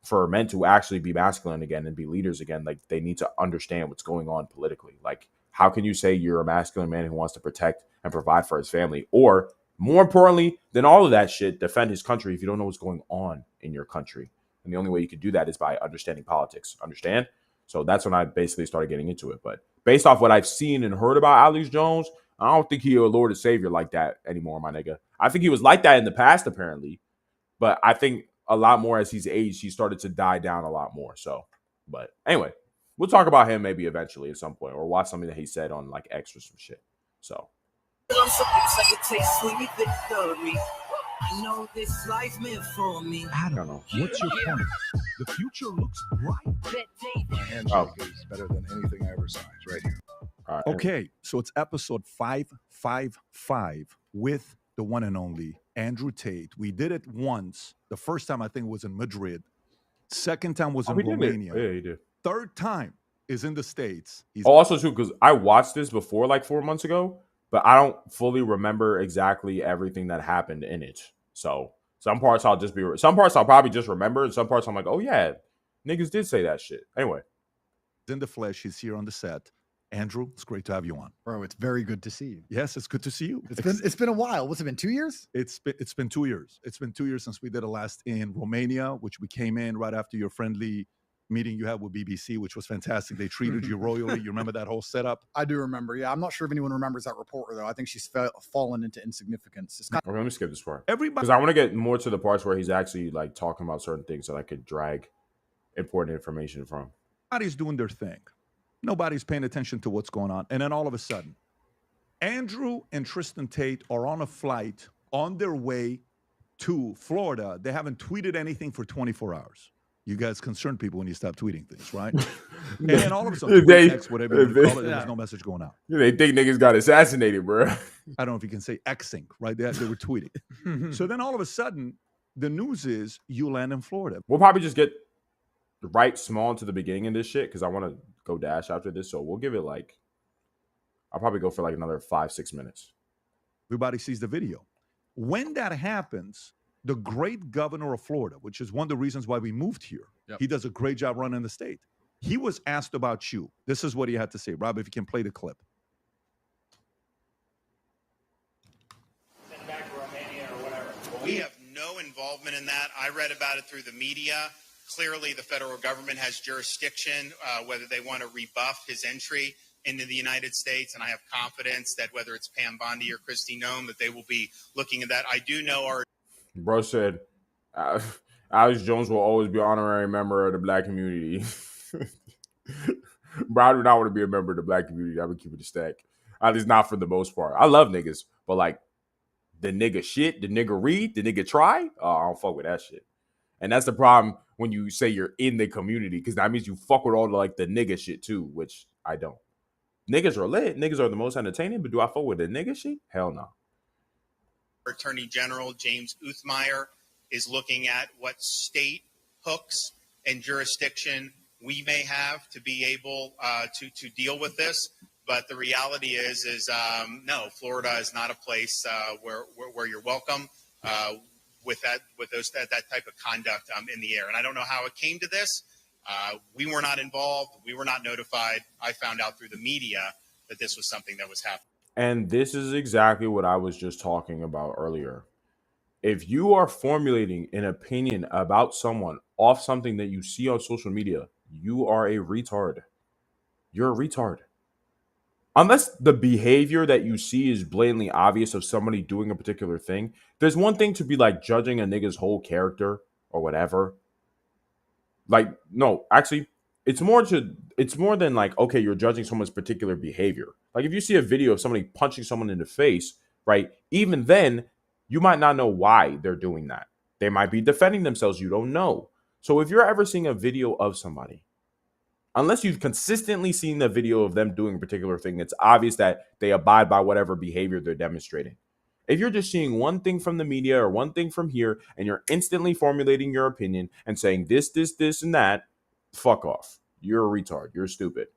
for men to actually be masculine again and be leaders again, like they need to understand what's going on politically. Like, how can you say you're a masculine man who wants to protect and provide for his family, or more importantly than all of that shit, defend his country if you don't know what's going on in your country? And the only way you could do that is by understanding politics. Understand? So that's when I basically started getting into it. But based off what I've seen and heard about Alex Jones, I don't think he's a Lord and Savior like that anymore, my nigga. I think he was like that in the past, apparently. But I think a lot more as he's aged, he started to die down a lot more. So, but anyway, we'll talk about him maybe eventually at some point, or watch something that he said on like X or some shit. So. I know this life meant for me. Adam, what's your point? The future looks bright. My handshake is better than anything I ever signed. Right here. All right. Okay, so it's episode 555 with the one and only Andrew Tate. We did it once. The first time I think was in Madrid. Second time was in Romania. Yeah, he did. Third time is in the States. He's also too, because I watched this before like 4 months ago, but I don't fully remember exactly everything that happened in it. So some parts I'll probably just remember, and some parts I'm like, oh yeah, niggas did say that shit. Anyway, in the flesh. He's here on the set. Andrew, it's great to have you on. Bro, it's very good to see you. Yes, it's good to see you. It's been a while. What's it been? 2 years? It's been 2 years. It's been 2 years since we did it last in Romania, which we came in right after your friendly meeting you had with BBC, which was fantastic. They treated you royally. You remember that whole setup? I do remember. Yeah, I'm not sure if anyone remembers that reporter though. I think she's fallen into insignificance. It's kind okay, let me skip this part Everybody, because I want to get more to the parts where he's actually like talking about certain things that I could drag important information from. everybody's doing their thing. Nobody's paying attention to what's going on. And then all of a sudden, Andrew and Tristan Tate are on a flight on their way to Florida. They haven't tweeted anything for 24 hours. You guys concern people when you stop tweeting things, right? And then all of a sudden, X, whatever you call it, there was no message going out. They think niggas got assassinated, bro. I don't know if you can say Xing, right? They were tweeting. So then all of a sudden, the news is you land in Florida. We'll probably just get right small into the beginning of this shit because I want to go dash after this. So we'll give it like, I'll probably go for like another 5-6 minutes. Everybody sees the video. When that happens, the great governor of Florida, which is one of the reasons why we moved here, he does a great job running the state. He was asked about you. This is what he had to say. Rob, if you can play the clip. Send back to Romania or whatever. Well, we have no involvement in that. I read about it through the media. Clearly, the federal government has jurisdiction, whether they want to rebuff his entry into the United States. And I have confidence that whether it's Pam Bondi or Kristi Noem, that they will be looking at that. I do know our... Bro said, Alex Jones will always be an honorary member of the black community. Bro, I do not want to be a member of the black community. I would keep it a stack. At least not for the most part. I love niggas, but like the nigga shit, the nigga read, the nigga try, I don't fuck with that shit. And that's the problem when you say you're in the community, because that means you fuck with all the like the nigga shit too, which I don't. Niggas are lit. Niggas are the most entertaining, but do I fuck with the nigga shit? Hell no. Attorney General James Uthmeyer is looking at what state hooks and jurisdiction we may have to be able to deal with this. But the reality is no, Florida is not a place where you're welcome with that type of conduct in the air. And I don't know how it came to this. We were not involved. We were not notified. I found out through the media that this was something that was happening. And this is exactly what I was just talking about earlier. If you are formulating an opinion about someone off something that you see on social media, you are a retard. You're a retard. Unless the behavior that you see is blatantly obvious of somebody doing a particular thing, there's one thing to be like judging a nigga's whole character or whatever. Like, no, actually, it's more than like, okay, you're judging someone's particular behavior. Like if you see a video of somebody punching someone in the face, right? Even then, you might not know why they're doing that. They might be defending themselves. You don't know. So if you're ever seeing a video of somebody, unless you've consistently seen the video of them doing a particular thing, it's obvious that they abide by whatever behavior they're demonstrating. If you're just seeing one thing from the media or one thing from here, and you're instantly formulating your opinion and saying this, and that, fuck off. You're a retard. You're stupid.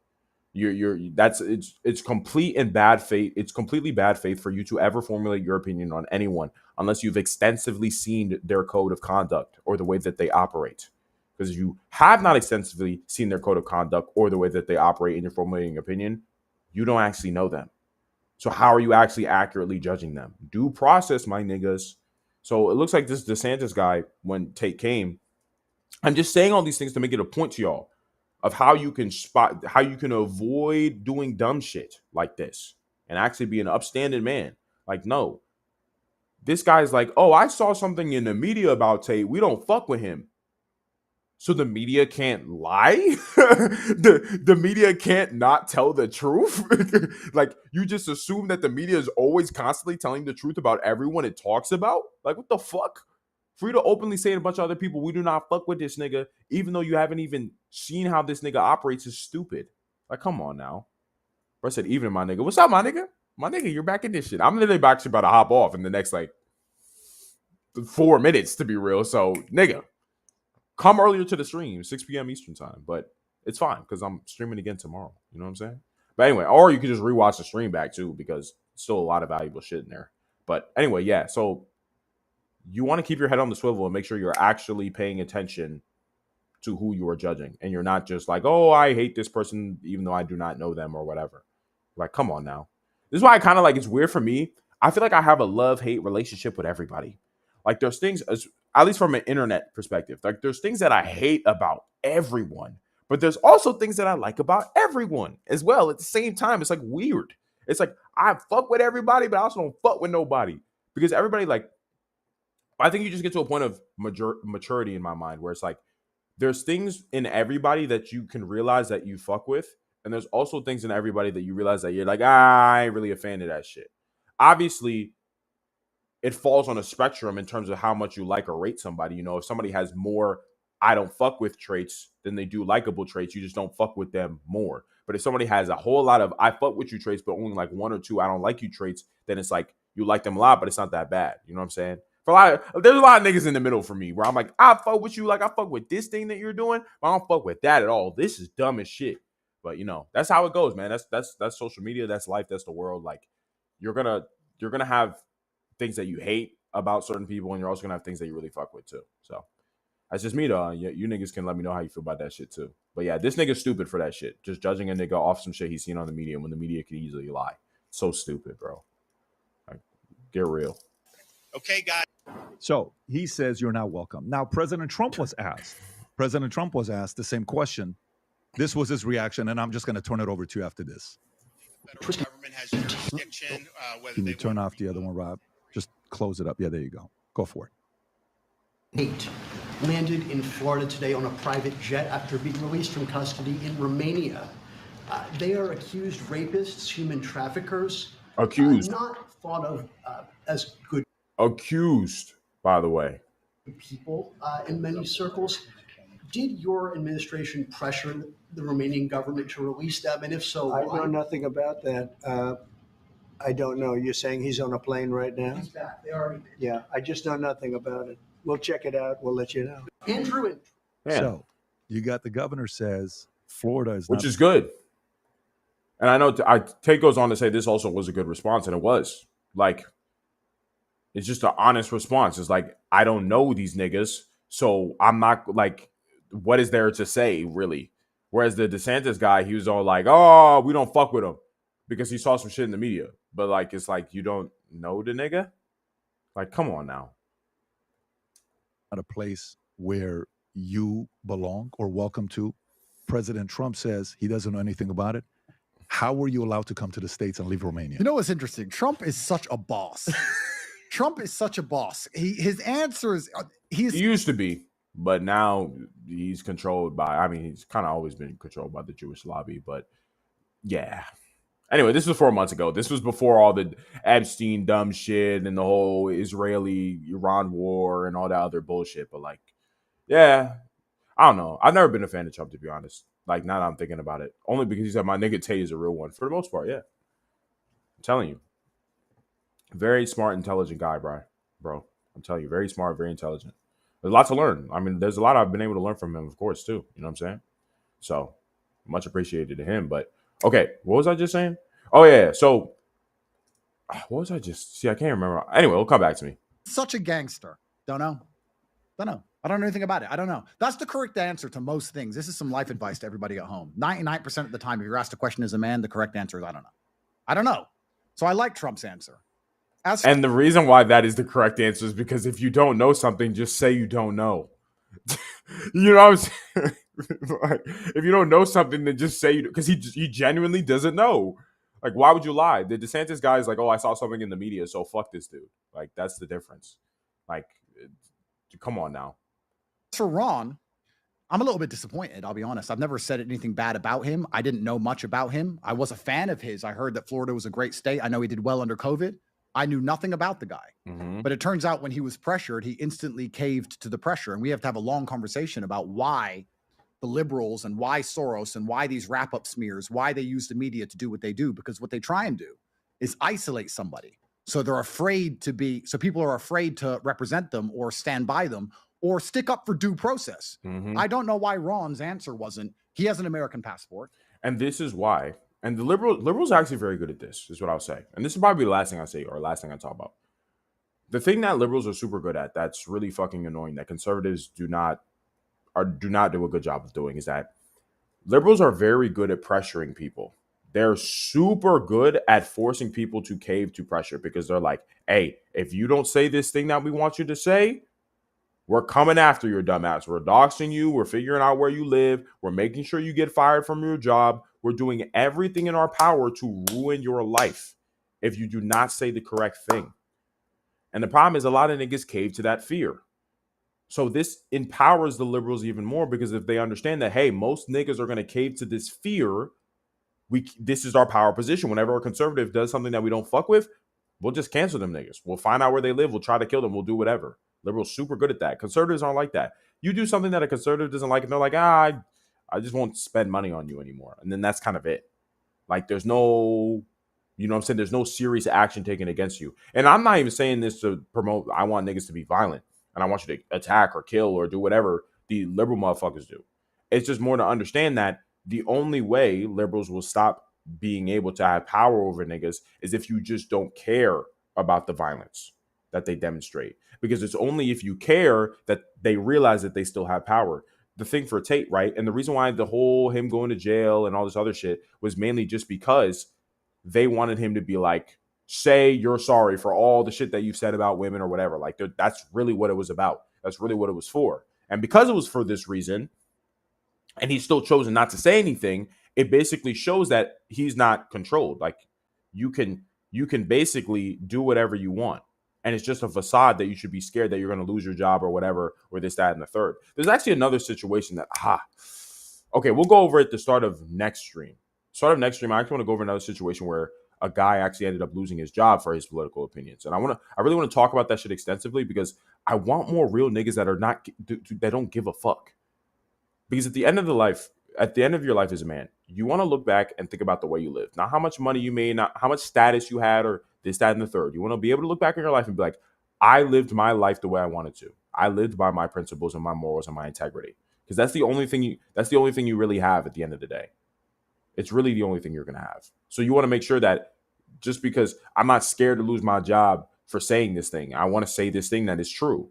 It's complete and bad faith. It's completely bad faith for you to ever formulate your opinion on anyone unless you've extensively seen their code of conduct or the way that they operate. Because if you have not extensively seen their code of conduct or the way that they operate in your formulating opinion, you don't actually know them. So how are you actually accurately judging them? Due process, my niggas. So it looks like this DeSantis guy, when Tate came, I'm just saying all these things to make it a point to y'all of how you can avoid doing dumb shit like this and actually be an upstanding man. Like, no, this guy's like, oh, I saw something in the media about Tate. We don't fuck with him. So the media can't lie? the media can't not tell the truth? Like, you just assume that the media is always constantly telling the truth about everyone it talks about? Like, what the fuck? For you to openly say to a bunch of other people, we do not fuck with this nigga, even though you haven't even seen how this nigga operates, is stupid. Like, come on now. Bro, I said, even my nigga. What's up, my nigga? My nigga, you're back in this shit. I'm literally actually about to hop off in the next, 4 minutes, to be real. So, nigga, come earlier to the stream, 6 p.m. Eastern time. But it's fine, because I'm streaming again tomorrow. You know what I'm saying? But anyway, or you can just rewatch the stream back, too, because still a lot of valuable shit in there. But anyway, yeah, so you want to keep your head on the swivel and make sure you're actually paying attention to who you are judging. And you're not just like, oh, I hate this person, even though I do not know them or whatever. Like, come on now. This is why I kind of it's weird for me. I feel like I have a love-hate relationship with everybody. Like, there's things, at least from an internet perspective, like there's things that I hate about everyone, but there's also things that I like about everyone as well. At the same time, it's weird. It's like, I fuck with everybody, but I also don't fuck with nobody, because everybody, I think you just get to a point of maturity in my mind where it's like, there's things in everybody that you can realize that you fuck with. And there's also things in everybody that you realize that you're like, I ain't really a fan of that shit. Obviously, it falls on a spectrum in terms of how much you like or rate somebody. You know, if somebody has more I don't fuck with traits than they do likable traits, you just don't fuck with them more. But if somebody has a whole lot of I fuck with you traits, but only 1 or 2 I don't like you traits, then it's like you like them a lot, but it's not that bad. You know what I'm saying? There's a lot of niggas in the middle for me where I'm like, I fuck with you, I fuck with this thing that you're doing, but I don't fuck with that at all. This is dumb as shit. But that's how it goes, man. That's social media, that's life, that's the world. Like, you're gonna have things that you hate about certain people, and you're also gonna have things that you really fuck with too. So that's just me though. You niggas can let me know how you feel about that shit too. But yeah, this nigga's stupid for that shit. Just judging a nigga off some shit he's seen on the media when the media could easily lie. So stupid, bro. Like, get real. Okay, guys. So he says you're not welcome. Now, President Trump was asked the same question. This was his reaction, and I'm just going to turn it over to you after this. Federal government has jurisdiction. Can you turn off the other one, Rob? Just close it up. Yeah, there you go. Go for it. Tate landed in Florida today on a private jet after being released from custody in Romania. They are accused rapists, human traffickers. Accused. Not thought of as good Accused, by the way. people in many circles. Did your administration pressure the Romanian government to release them? And if so, I why? know nothing about that. I don't know. You're saying he's on a plane right now? He's back. They already did. Yeah, I just know nothing about it. We'll check it out. We'll let you know. Andrew and Man. So you got the governor says Florida is Which not is good. And I know Tate goes on to say this also was a good response, and it was. Like, it's just an honest response. It's like, I don't know these niggas, so I'm not, what is there to say, really? Whereas the DeSantis guy, he was all like, oh, we don't fuck with him because he saw some shit in the media. But, it's like, you don't know the nigga? Like, come on now. a place where you belong or welcome to. President Trump says he doesn't know anything about it. How were you allowed to come to the States and leave Romania? You know what's interesting? Trump is such a boss. Trump is such a boss. His answer is He used to be, but now he's controlled by, he's kind of always been controlled by the Jewish lobby, but yeah. Anyway, this was 4 months ago. This was before all the Epstein dumb shit and the whole Israeli-Iran war and all that other bullshit. But yeah, I don't know. I've never been a fan of Trump, to be honest. Now that I'm thinking about it. Only because he said my nigga Tate is a real one. For the most part, yeah. I'm telling you. Very smart, intelligent guy, bro. I'm telling you, very smart, very intelligent. There's a lot to learn. There's a lot I've been able to learn from him, of course, too. You know what I'm saying? So, much appreciated to him. But, okay, what was I just saying? Oh, yeah. So, what was I just... See, I can't remember. Anyway, it'll come back to me. such a gangster. Don't know. Don't know. I don't know anything about it. I don't know. That's the correct answer to most things. This is some life advice to everybody at home. 99% of the time, if you're asked a question as a man, the correct answer is I don't know. I don't know. So I like Trump's answer. And the reason why that is the correct answer is because if you don't know something, just say you don't know. You know what I'm saying? Like, if you don't know something, then just say you, because he genuinely doesn't know. Like, why would you lie? The DeSantis guy is like, oh, I saw something in the media, so fuck this dude. Like, that's the difference. Like, come on now. For Ron, I'm a little bit disappointed. I'll be honest. I've never said anything bad about him. I didn't know much about him. I was a fan of his. I heard that Florida was a great state. I know he did well under COVID. I knew nothing about the guy. Mm-hmm. But it turns out when he was pressured, he instantly caved to the pressure. And we have to have a long conversation about why the liberals and why Soros and why these wrap-up smears, why they use the media to do what they do. Because what they try and do is isolate somebody. So they're afraid to be, so people are afraid to represent them or stand by them or stick up for due process. Mm-hmm. I don't know why Ron's answer wasn't, he has an American passport. And this is why. And the liberals are actually very good at this, is what I'll say. And this is probably the last thing I say, or last thing I talk about. The thing that liberals are super good at, that's really fucking annoying, that conservatives do not do a good job of doing, is that liberals are very good at pressuring people. They're super good at forcing people to cave to pressure, because they're like, hey, if you don't say this thing that we want you to say, we're coming after your dumbass. We're doxing you. We're figuring out where you live. We're making sure you get fired from your job. We're doing everything in our power to ruin your life if you do not say the correct thing. And the problem is a lot of niggas cave to that fear. So this empowers the liberals even more, because if they understand that, hey, most niggas are going to cave to this fear, this is our power position. Whenever a conservative does something that we don't fuck with, we'll just cancel them niggas. We'll find out where they live. We'll try to kill them. We'll do whatever. Liberals super good at that. Conservatives aren't like that. You do something that a conservative doesn't like, and they're like, I just won't spend money on you anymore. And then that's kind of it. Like, there's no, you know what I'm saying? There's no serious action taken against you. And I'm not even saying this to promote, I want niggas to be violent and I want you to attack or kill or do whatever the liberal motherfuckers do. It's just more to understand that the only way liberals will stop being able to have power over niggas is if you just don't care about the violence that they demonstrate. Because it's only if you care that they realize that they still have power. The thing for Tate, right? And the reason why the whole him going to jail and all this other shit was mainly just because they wanted him to be like, say you're sorry for all the shit that you've said about women or whatever. Like, that's really what it was about. That's really what it was for. And because it was for this reason, and he's still chosen not to say anything, it basically shows that he's not controlled. Like, you can basically do whatever you want. And it's just a facade that you should be scared that you're going to lose your job or whatever, or this, that, and the third. There's actually another situation that, okay, we'll go over at the start of next stream. I actually want to go over another situation where a guy actually ended up losing his job for his political opinions. And I really want to talk about that shit extensively, because I want more real niggas that don't give a fuck. Because at the end of your life as a man, you want to look back and think about the way you lived. Not how much money you made, not how much status you had, or this, that, and the third. You want to be able to look back in your life and be like, I lived my life the way I wanted to. I lived by my principles and my morals and my integrity. Because that's the only thing you really have at the end of the day. It's really the only thing you're going to have. So you want to make sure that just because I'm not scared to lose my job for saying this thing, I want to say this thing that is true.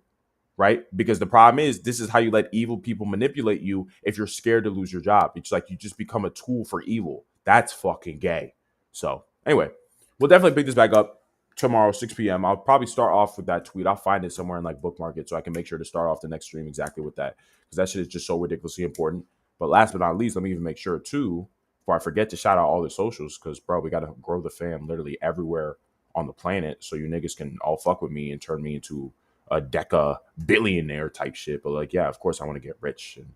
Right? Because the problem is, this is how you let evil people manipulate you if you're scared to lose your job. It's like you just become a tool for evil. That's fucking gay. So anyway, we'll definitely pick this back up tomorrow, 6 p.m. I'll probably start off with that tweet. I'll find it somewhere and like bookmark it so I can make sure to start off the next stream exactly with that, because that shit is just so ridiculously important. But last but not least, let me even make sure too, before I forget, to shout out all the socials, because bro, we got to grow the fam literally everywhere on the planet so you niggas can all fuck with me and turn me into a deca billionaire type shit. But like, yeah, of course I want to get rich and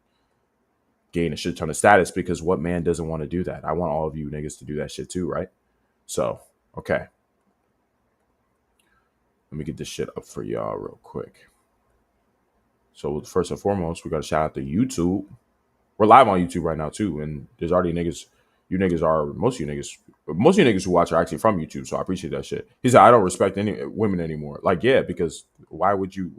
gain a shit ton of status, because what man doesn't want to do that? I want all of you niggas to do that shit too, right? So, okay. Let me get this shit up for y'all real quick. So first and foremost, we got to shout out to YouTube. We're live on YouTube right now too, and there's already niggas. Most of you niggas who watch are actually from YouTube, so I appreciate that shit. He said, I don't respect any women anymore. Like, yeah, because why would you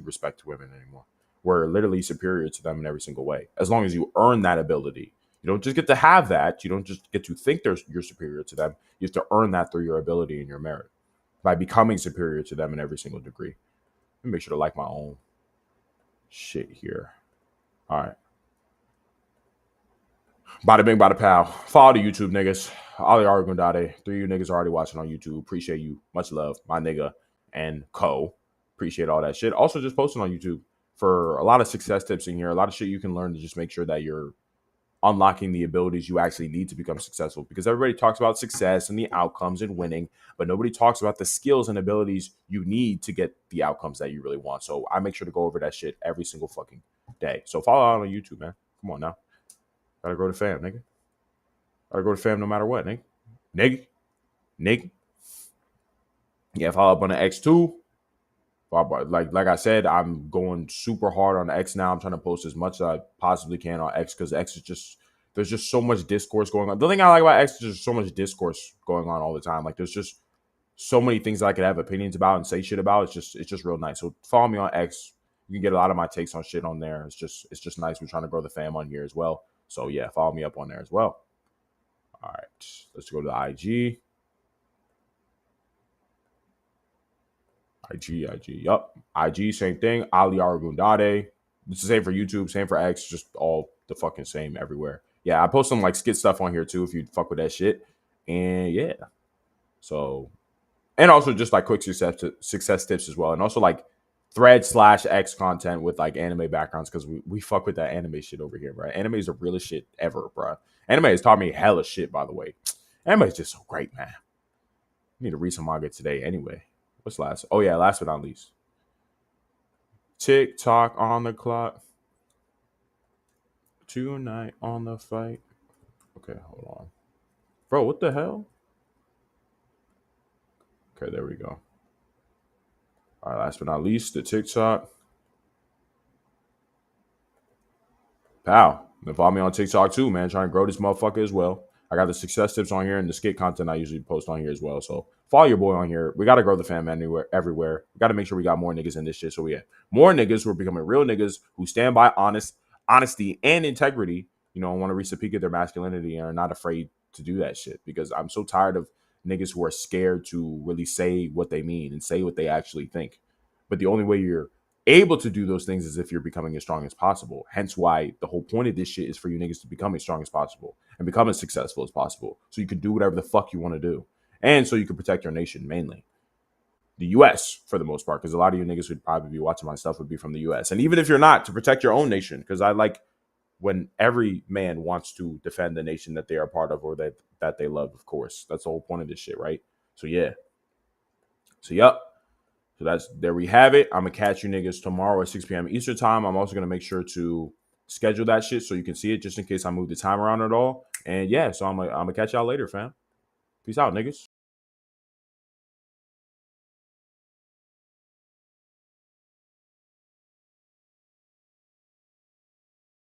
respect women anymore? We're literally superior to them in every single way. As long as you earn that ability. You don't just get to have that. You don't just get to think you're superior to them. You have to earn that through your ability and your merit by becoming superior to them in every single degree. Let me make sure to like my own shit here. All right. Bada bing, bada pow. Follow the YouTube niggas. Ali Argundade. 3 of you niggas are already watching on YouTube. Appreciate you. Much love, my nigga and co. Appreciate all that shit. Also, just posting on YouTube for a lot of success tips in here. A lot of shit you can learn to just make sure that you're unlocking the abilities you actually need to become successful. Because everybody talks about success and the outcomes and winning, but nobody talks about the skills and abilities you need to get the outcomes that you really want. So I make sure to go over that shit every single fucking day. So follow out on YouTube, man. Come on now. Gotta go to fam, nigga. Gotta go to fam no matter what, nigga. Nigga. Yeah, follow up on the X2. Like I said, I'm going super hard on X now. I'm trying to post as much as I possibly can on X because X is just, there's just so much discourse going on. The thing I like about X is there's so much discourse going on all the time. Like there's just so many things that I could have opinions about and say shit about. It's just real nice. So follow me on X. You can get a lot of my takes on shit on there. It's just nice. We're trying to grow the fam on here as well. So yeah, follow me up on there as well. All right, let's go to the IG. Yup. IG, same thing. Ali Argundade. It's the same for YouTube, same for X, just all the fucking same everywhere. Yeah, I post some like skit stuff on here too if you fuck with that shit. And yeah. So, and also just like quick success tips as well. And also like thread/X content with like anime backgrounds because we fuck with that anime shit over here, bro. Anime is the realest shit ever, bro. Anime has taught me hella shit, by the way. Anime is just so great, man. I need to read some manga today anyway. What's last? Oh, yeah, last but not least. TikTok on the clock. Tonight on the fight. Okay, hold on. Bro, what the hell? Okay, there we go. All right, last but not least, the TikTok. Pow. And follow me on TikTok too, man. Trying to grow this motherfucker as well. I got the success tips on here and the skit content I usually post on here as well. So follow your boy on here. We got to grow the fam everywhere. We got to make sure we got more niggas in this shit. So we have more niggas who are becoming real niggas who stand by honesty and integrity, you know, and want to reach the peak of their masculinity and are not afraid to do that shit. Because I'm so tired of niggas who are scared to really say what they mean and say what they actually think. But the only way you're able to do those things is if you're becoming as strong as possible. Hence why the whole point of this shit is for you niggas to become as strong as possible and become as successful as possible. So you can do whatever the fuck you want to do. And so you can protect your nation mainly. The US for the most part, because a lot of you niggas would probably be watching my stuff would be from the US. And even if you're not, to protect your own nation, because I like when every man wants to defend the nation that they are part of or that they love, of course. That's the whole point of this shit, right? So yeah. So yup. So that's there we have it. I'm gonna catch you niggas tomorrow at 6 p.m. Eastern time. I'm also gonna make sure to schedule that shit so you can see it just in case I move the time around at all. And yeah, so I'm gonna catch y'all later, fam. Peace out, niggas.